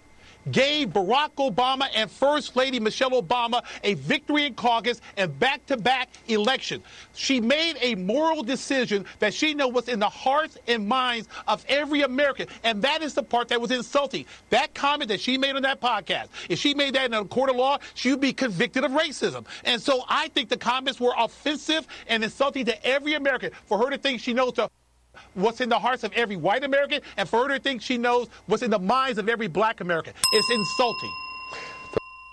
gave Barack Obama and First Lady Michelle Obama a victory in caucus and back-to-back election. She made a moral decision that she knows was in the hearts and minds of every American, and that is the part that was insulting. That comment that she made on that podcast, if she made that in a court of law, she would be convicted of racism. And so I think the comments were offensive and insulting to every American. For her to think she knows what's in the hearts of every white American, and for her to think she knows what's in the minds of every Black American. It's insulting.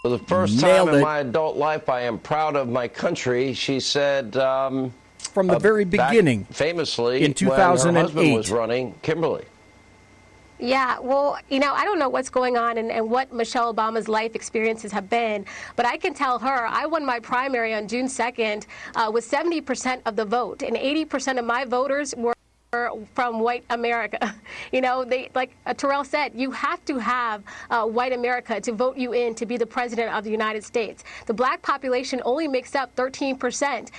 For the first time in my adult life, I am proud of my country, she said. From the very beginning. Famously, in 2008. When her husband was running, Kimberly. Yeah, well, I don't know what's going on and what Michelle Obama's life experiences have been, but I can tell her I won my primary on June 2nd with 70% of the vote, and 80% of my voters were from white America. They, like Terrell said, you have to have white America to vote you in to be the president of the United States. The Black population only makes up 13%.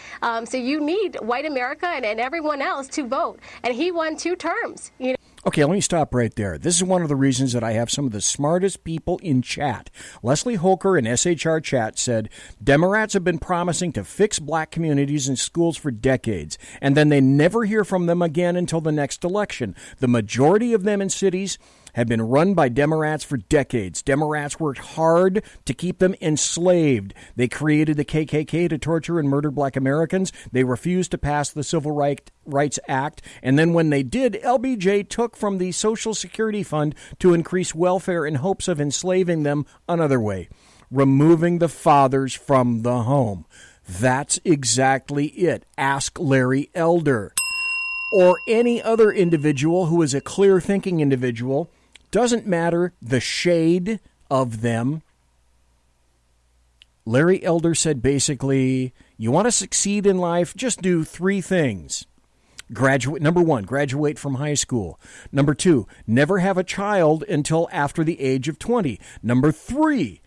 So you need white America and everyone else to vote. And he won 2 terms. Okay, let me stop right there. This is one of the reasons that I have some of the smartest people in chat. Leslie Holker in SHR Chat said, Democrats have been promising to fix Black communities and schools for decades, and then they never hear from them again until the next election. The majority of them in cities have been run by Democrats for decades. Democrats worked hard to keep them enslaved. They created the KKK to torture and murder Black Americans. They refused to pass the Civil Rights Act. And then when they did, LBJ took from the Social Security Fund to increase welfare in hopes of enslaving them another way, removing the fathers from the home. That's exactly it. Ask Larry Elder or any other individual who is a clear-thinking individual. Doesn't matter the shade of them. Larry Elder said basically, you want to succeed in life, just do 3 things. Number 1, graduate from high school. Number 2, never have a child until after the age of 20. Number 3,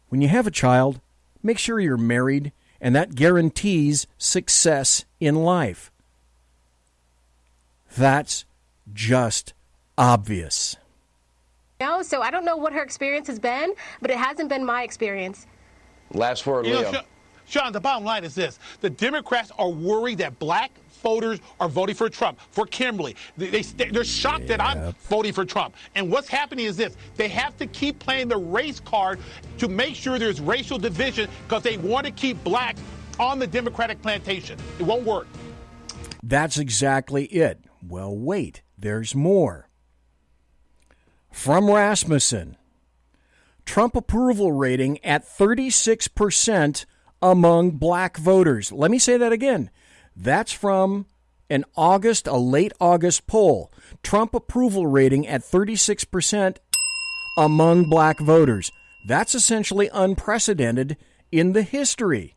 when you have a child, make sure you're married, and that guarantees success in life. That's just obvious. So I don't know what her experience has been, but it hasn't been my experience. Last word, Leo. Sean, the bottom line is this. The Democrats are worried that Black voters are voting for Trump, for Kimberly. They're shocked that I'm voting for Trump. And what's happening is this. They have to keep playing the race card to make sure there's racial division because they want to keep Black on the Democratic plantation. It won't work. That's exactly it. Well, wait, there's more. From Rasmussen, Trump approval rating at 36% among Black voters. Let me say that again. That's from a late August poll. Trump approval rating at 36% among black voters. That's essentially unprecedented in the history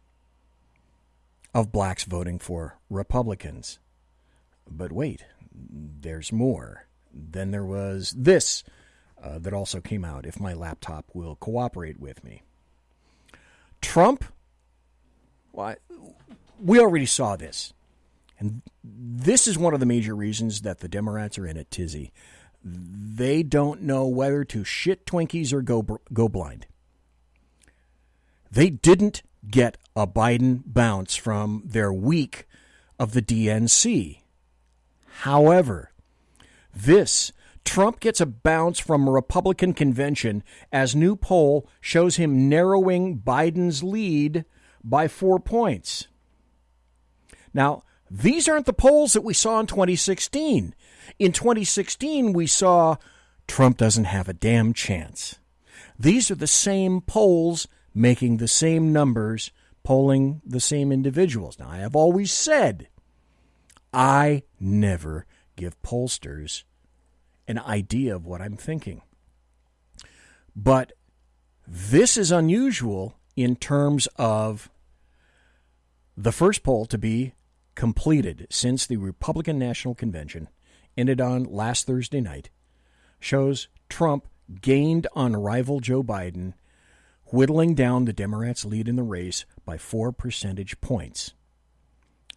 of blacks voting for Republicans. But wait, there's more. Then there was this that also came out, if my laptop will cooperate with me. Trump, well, we already saw this. And this is one of the major reasons that the Democrats are in a tizzy. They don't know whether to shit Twinkies or go blind. They didn't get a Biden bounce from their week of the DNC. However, Trump gets a bounce from a Republican convention as new poll shows him narrowing Biden's lead by 4 points. Now, these aren't the polls that we saw in 2016. In 2016, we saw Trump doesn't have a damn chance. These are the same polls making the same numbers, polling the same individuals. Now, I have always said I never give pollsters an idea of what I'm thinking. But this is unusual in terms of the first poll to be completed since the Republican National Convention ended on last Thursday night, shows Trump gained on rival Joe Biden, whittling down the Democrats' lead in the race by 4 percentage points.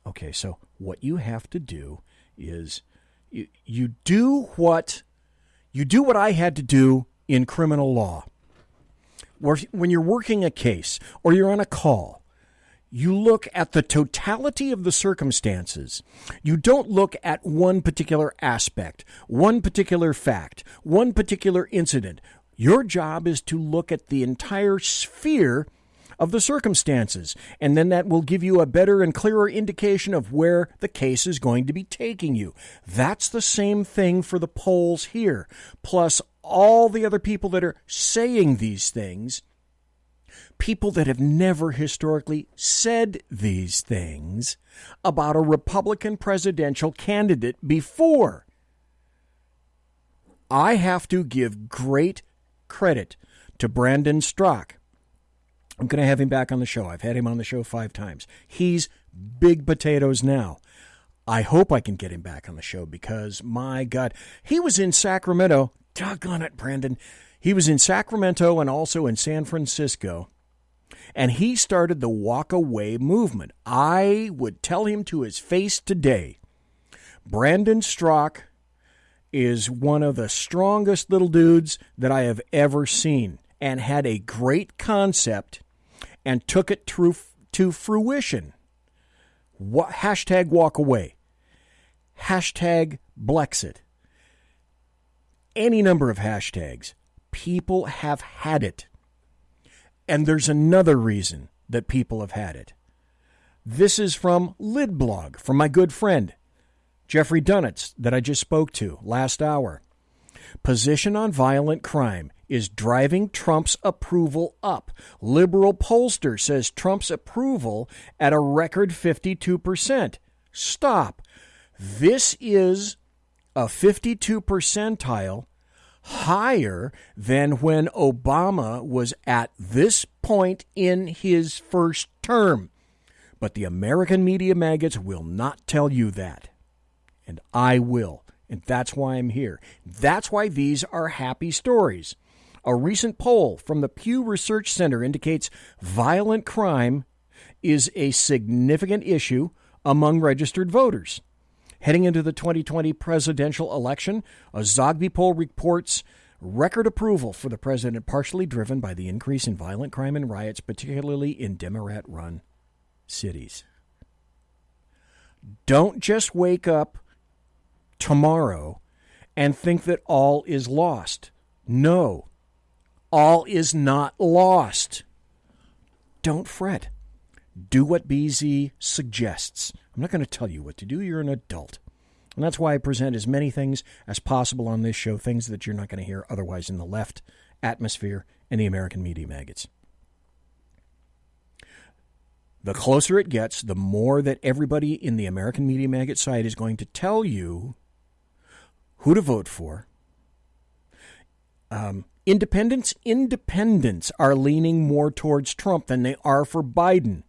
Okay, so what you have to do is you do what I had to do in criminal law. When you're working a case or you're on a call, you look at the totality of the circumstances. You don't look at one particular aspect, one particular fact, one particular incident. Your job is to look at the entire sphere of the circumstances, and then that will give you a better and clearer indication of where the case is going to be taking you. That's the same thing for the polls here, plus all the other people that are saying these things. People that have never historically said these things about a Republican presidential candidate before. I have to give great credit to Brandon Strzok. I'm going to have him back on the show. I've had him on the show 5 times. He's big potatoes now. I hope I can get him back on the show because, my God, he was in Sacramento. Doggone it, Brandon. He was in Sacramento and also in San Francisco. And he started the walk away movement. I would tell him to his face today, Brandon Strzok is one of the strongest little dudes that I have ever seen and had a great concept and took it to fruition. Hashtag walk away. Hashtag Blexit. Any number of hashtags. People have had it. And there's another reason that people have had it. This is from Lidblog, from my good friend, Jeffrey DUNETZ, that I just spoke to last hour. Position on violent crime is driving Trump's approval up. Liberal pollster says Trump's approval at a record 52%. Stop. This is a 52 percentile higher than when Obama was at this point in his first term. But the American media maggots will not tell you that. And I will. And that's why I'm here. That's why these are happy stories. A recent poll from the Pew Research Center indicates violent crime is a significant issue among registered voters. Heading into the 2020 presidential election, a Zogby poll reports record approval for the president, partially driven by the increase in violent crime and riots, particularly in Democrat-run cities. Don't just wake up tomorrow and think that all is lost. No, all is not lost. Don't fret. Do what BZ suggests. I'm not going to tell you what to do. You're an adult. And that's why I present as many things as possible on this show, things that you're not going to hear otherwise in the left atmosphere and the American media maggots. The closer it gets, the more that everybody in the American media maggot side is going to tell you who to vote for. Independents are leaning more towards Trump than they are for Biden.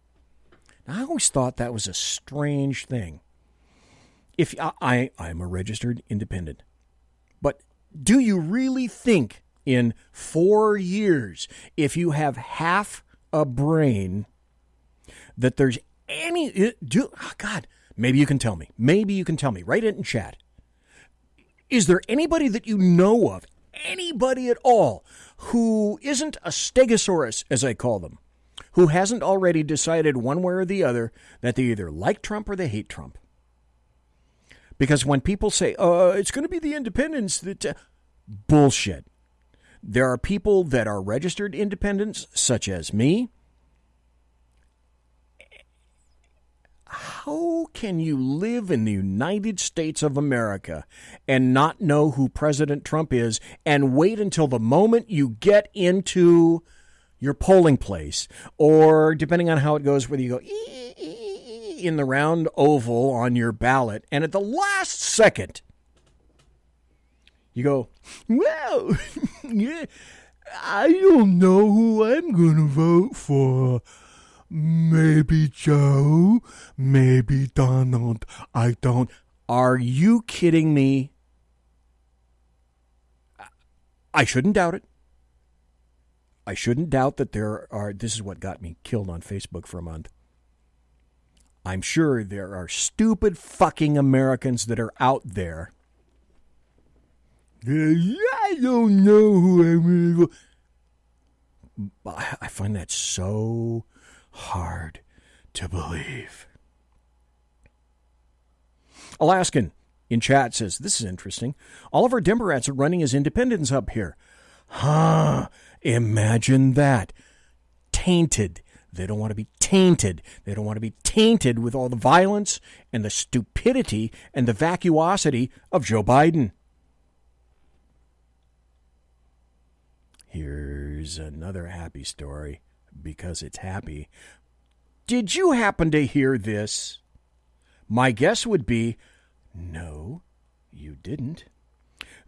Now, I always thought that was a strange thing. If I'm a registered independent, but do you really think in 4 years, if you have half a brain, that there's any... God, maybe you can tell me. Maybe you can tell me. Write it in chat. Is there anybody that you know of, anybody at all, who isn't a stegosaurus, as I call them, who hasn't already decided one way or the other that they either like Trump or they hate Trump? Because when people say, it's going to be the independents that... bullshit. There are people that are registered independents, such as me. How can you live in the United States of America and not know who President Trump is and wait until the moment you get into your polling place, or depending on how it goes, whether you go in the round oval on your ballot, and at the last second, you go, well, yeah, I don't know who I'm going to vote for. Maybe Joe, maybe Donald. I don't. Are you kidding me? I shouldn't doubt it. I shouldn't doubt that there are... This is what got me killed on Facebook for a month. I'm sure there are stupid fucking Americans that are out there. I don't know who I'm going to... I find that so hard to believe. Alaskan in chat says, this is interesting. All of our Democrats are running as independents up here. Huh. Imagine that. Tainted. They don't want to be tainted. They don't want to be tainted with all the violence and the stupidity and the vacuosity of Joe Biden. Here's another happy story, because it's happy. Did you happen to hear this? My guess would be, no, you didn't.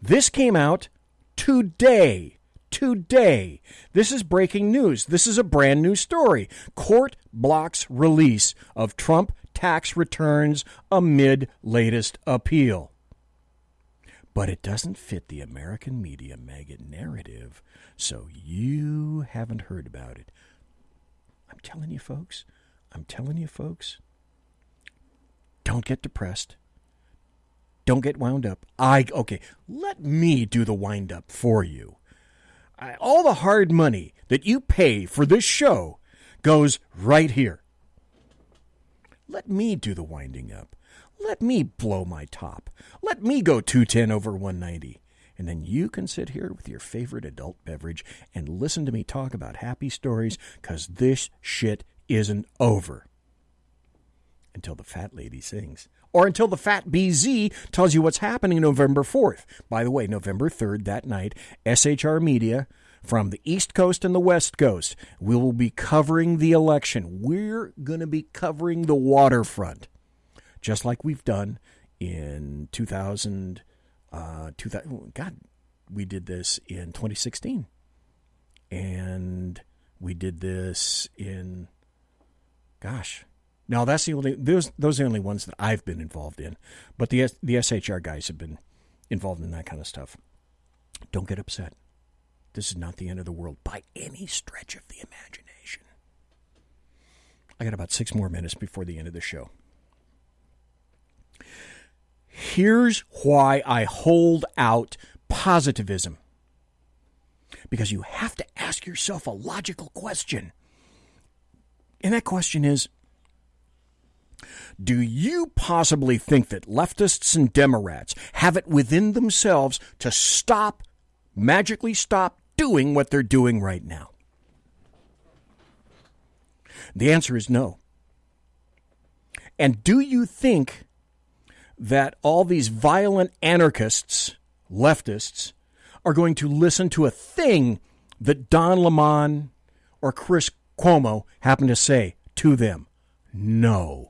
This came out today. Today. This is breaking news. This is a brand new story. Court blocks release of Trump tax returns amid latest appeal. But it doesn't fit the American media maggot narrative, so you haven't heard about it. I'm telling you, folks. Don't get depressed. Don't get wound up. Okay, let me do the wind up for you. All the hard money that you pay for this show goes right here. Let me do the winding up. Let me blow my top. Let me go 210 over 190. And then you can sit here with your favorite adult beverage and listen to me talk about happy stories, because this shit isn't over. Until the fat lady sings. Or until the fat BZ tells you what's happening November 4th. By the way, November 3rd, that night, SHR Media from the East Coast and the West Coast, we will be covering the election. We're going to be covering the waterfront, just like we've done in 2000. God, we did this in 2016. And we did this in, gosh... Now, that's the only, those are the only ones that I've been involved in. But the SHR guys have been involved in that kind of stuff. Don't get upset. This is not the end of the world by any stretch of the imagination. I got about 6 more minutes before the end of the show. Here's why I hold out positivism. Because you have to ask yourself a logical question. And that question is, do you possibly think that leftists and Democrats have it within themselves to magically stop doing what they're doing right now? The answer is no. And do you think that all these violent anarchists, leftists, are going to listen to a thing that Don Lemon or Chris Cuomo happen to say to them? No.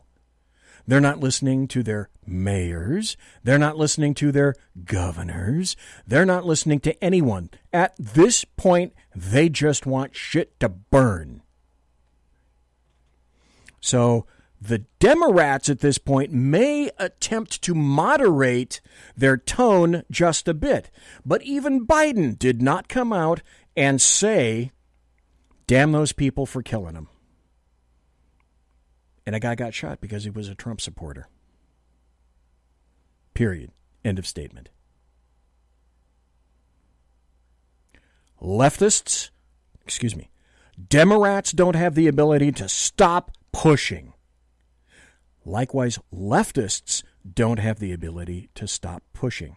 They're not listening to their mayors. They're not listening to their governors. They're not listening to anyone. At this point, they just want shit to burn. So the Democrats at this point may attempt to moderate their tone just a bit. But even Biden did not come out and say, damn those people for killing him. And a guy got shot because he was a Trump supporter. Period. End of statement. Democrats don't have the ability to stop pushing. Likewise, leftists don't have the ability to stop pushing.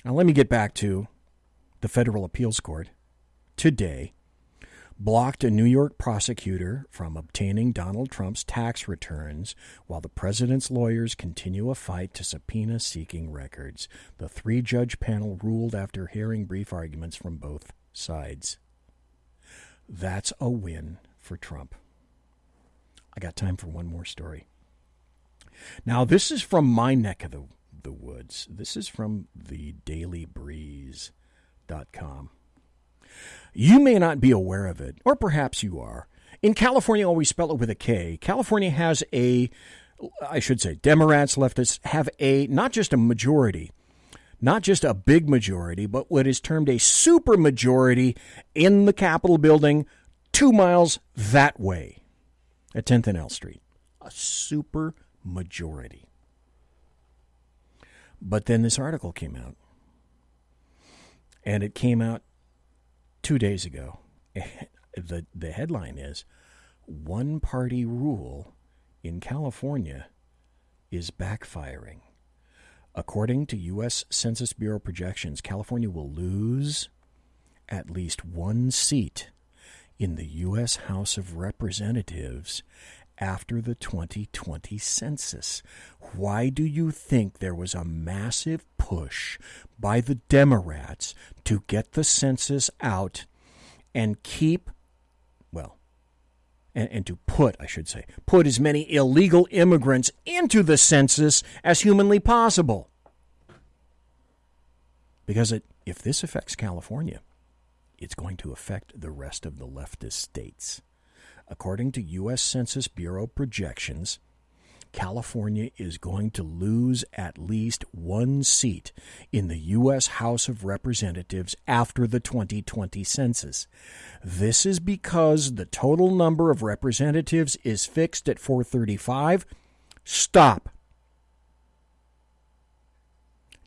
Now, let me get back to the Federal Appeals Court today. Blocked a New York prosecutor from obtaining Donald Trump's tax returns while the president's lawyers continue a fight to subpoena seeking records. The 3-judge panel ruled after hearing brief arguments from both sides. That's a win for Trump. I got time for one more story. Now, this is from my neck of the woods. This is from the dailybreeze.com. You may not be aware of it, or perhaps you are. In California, always spell it with a K. California has Democrats, leftists have not just a majority, not just a big majority, but what is termed a super majority in the Capitol building 2 miles that way at 10th and L Street. A super majority. But then this article came out. And it came out 2 days ago. The headline is, one-party rule in California is backfiring. According to U.S. Census Bureau projections, California will lose at least 1 seat in the U.S. House of Representatives after the 2020 census. Why do you think there was a massive push by the Democrats to get the census out and keep, and to put as many illegal immigrants into the census as humanly possible? Because if this affects California, it's going to affect the rest of the leftist states. According to U.S. Census Bureau projections, California is going to lose at least 1 seat in the U.S. House of Representatives after the 2020 census. This is because the total number of representatives is fixed at 435. Stop.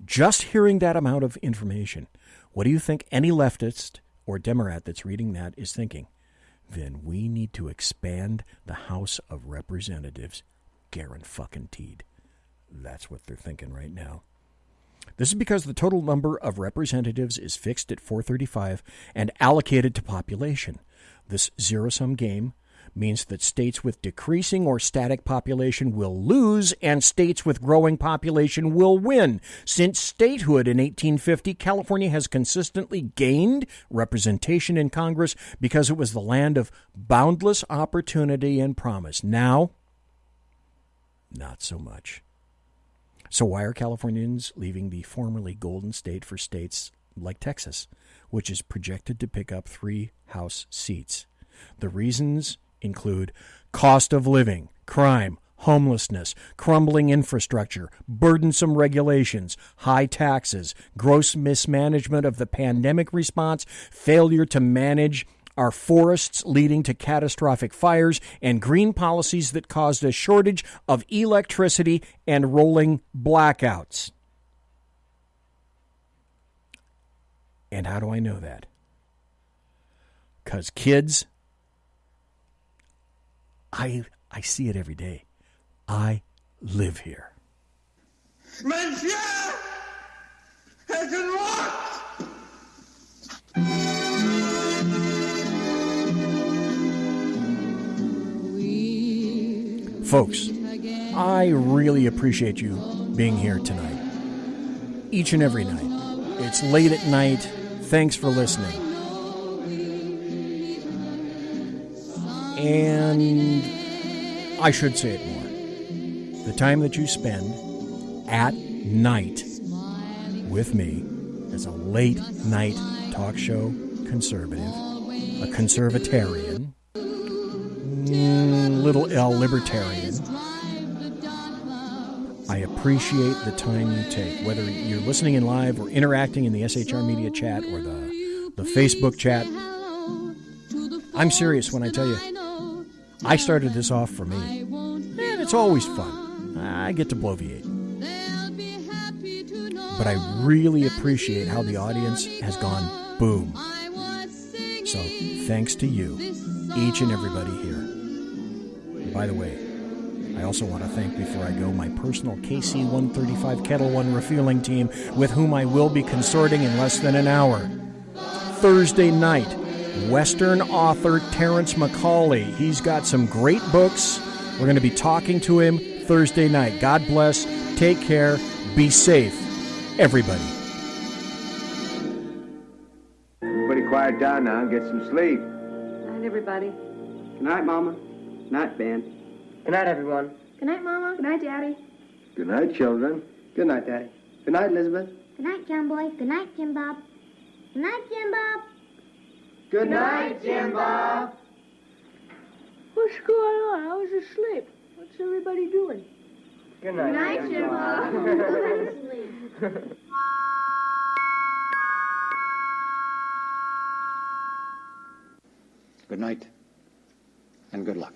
Just hearing that amount of information, what do you think any leftist or Democrat that's reading that is thinking? Then we need to expand the House of Representatives. Guaranteed. That's what they're thinking right now. This is because the total number of representatives is fixed at 435 and allocated to population. This zero-sum game means that states with decreasing or static population will lose and states with growing population will win. Since statehood in 1850, California has consistently gained representation in Congress because it was the land of boundless opportunity and promise. Now, not so much. So why are Californians leaving the formerly golden state for states like Texas, which is projected to pick up 3 House seats? The reasons include cost of living, crime, homelessness, crumbling infrastructure, burdensome regulations, high taxes, gross mismanagement of the pandemic response, failure to manage our forests leading to catastrophic fires, and green policies that caused a shortage of electricity and rolling blackouts. And how do I know that? Because kids, I see it every day. I live here. Monsieur has been locked! Folks, I really appreciate you being here tonight. Each and every night. It's late at night. Thanks for listening. And I should say it more. The time that you spend at night with me as a late night talk show conservative, a conservatarian, little L libertarian. I appreciate the time you take, whether you're listening in live or interacting in the SHR Media chat or the Facebook chat. I'm serious when I tell you, I started this off for me, and it's always fun. I get to bloviate. But I really appreciate how the audience has gone boom. So, thanks to you, each and everybody here. And by the way, I also want to thank, before I go, my personal KC-135 Kettle One refueling team, with whom I will be consorting in less than an hour. Thursday night, Western author Terrence McCauley. He's got some great books. We're going to be talking to him Thursday night. God bless. Take care. Be safe. Everybody. Everybody quiet down now and get some sleep. Good night, everybody. Good night, Mama. Good night, Ben. Good night, everyone. Good night, Mama. Good night, Daddy. Good night, children. Good night, Daddy. Good night, Elizabeth. Good night, John Boy. Good night, Jim Bob. Good night, Jim Bob. Good night, Jim Bob. What's going on? I was asleep. What's everybody doing? Good night, Jim Bob. Good night, and good luck.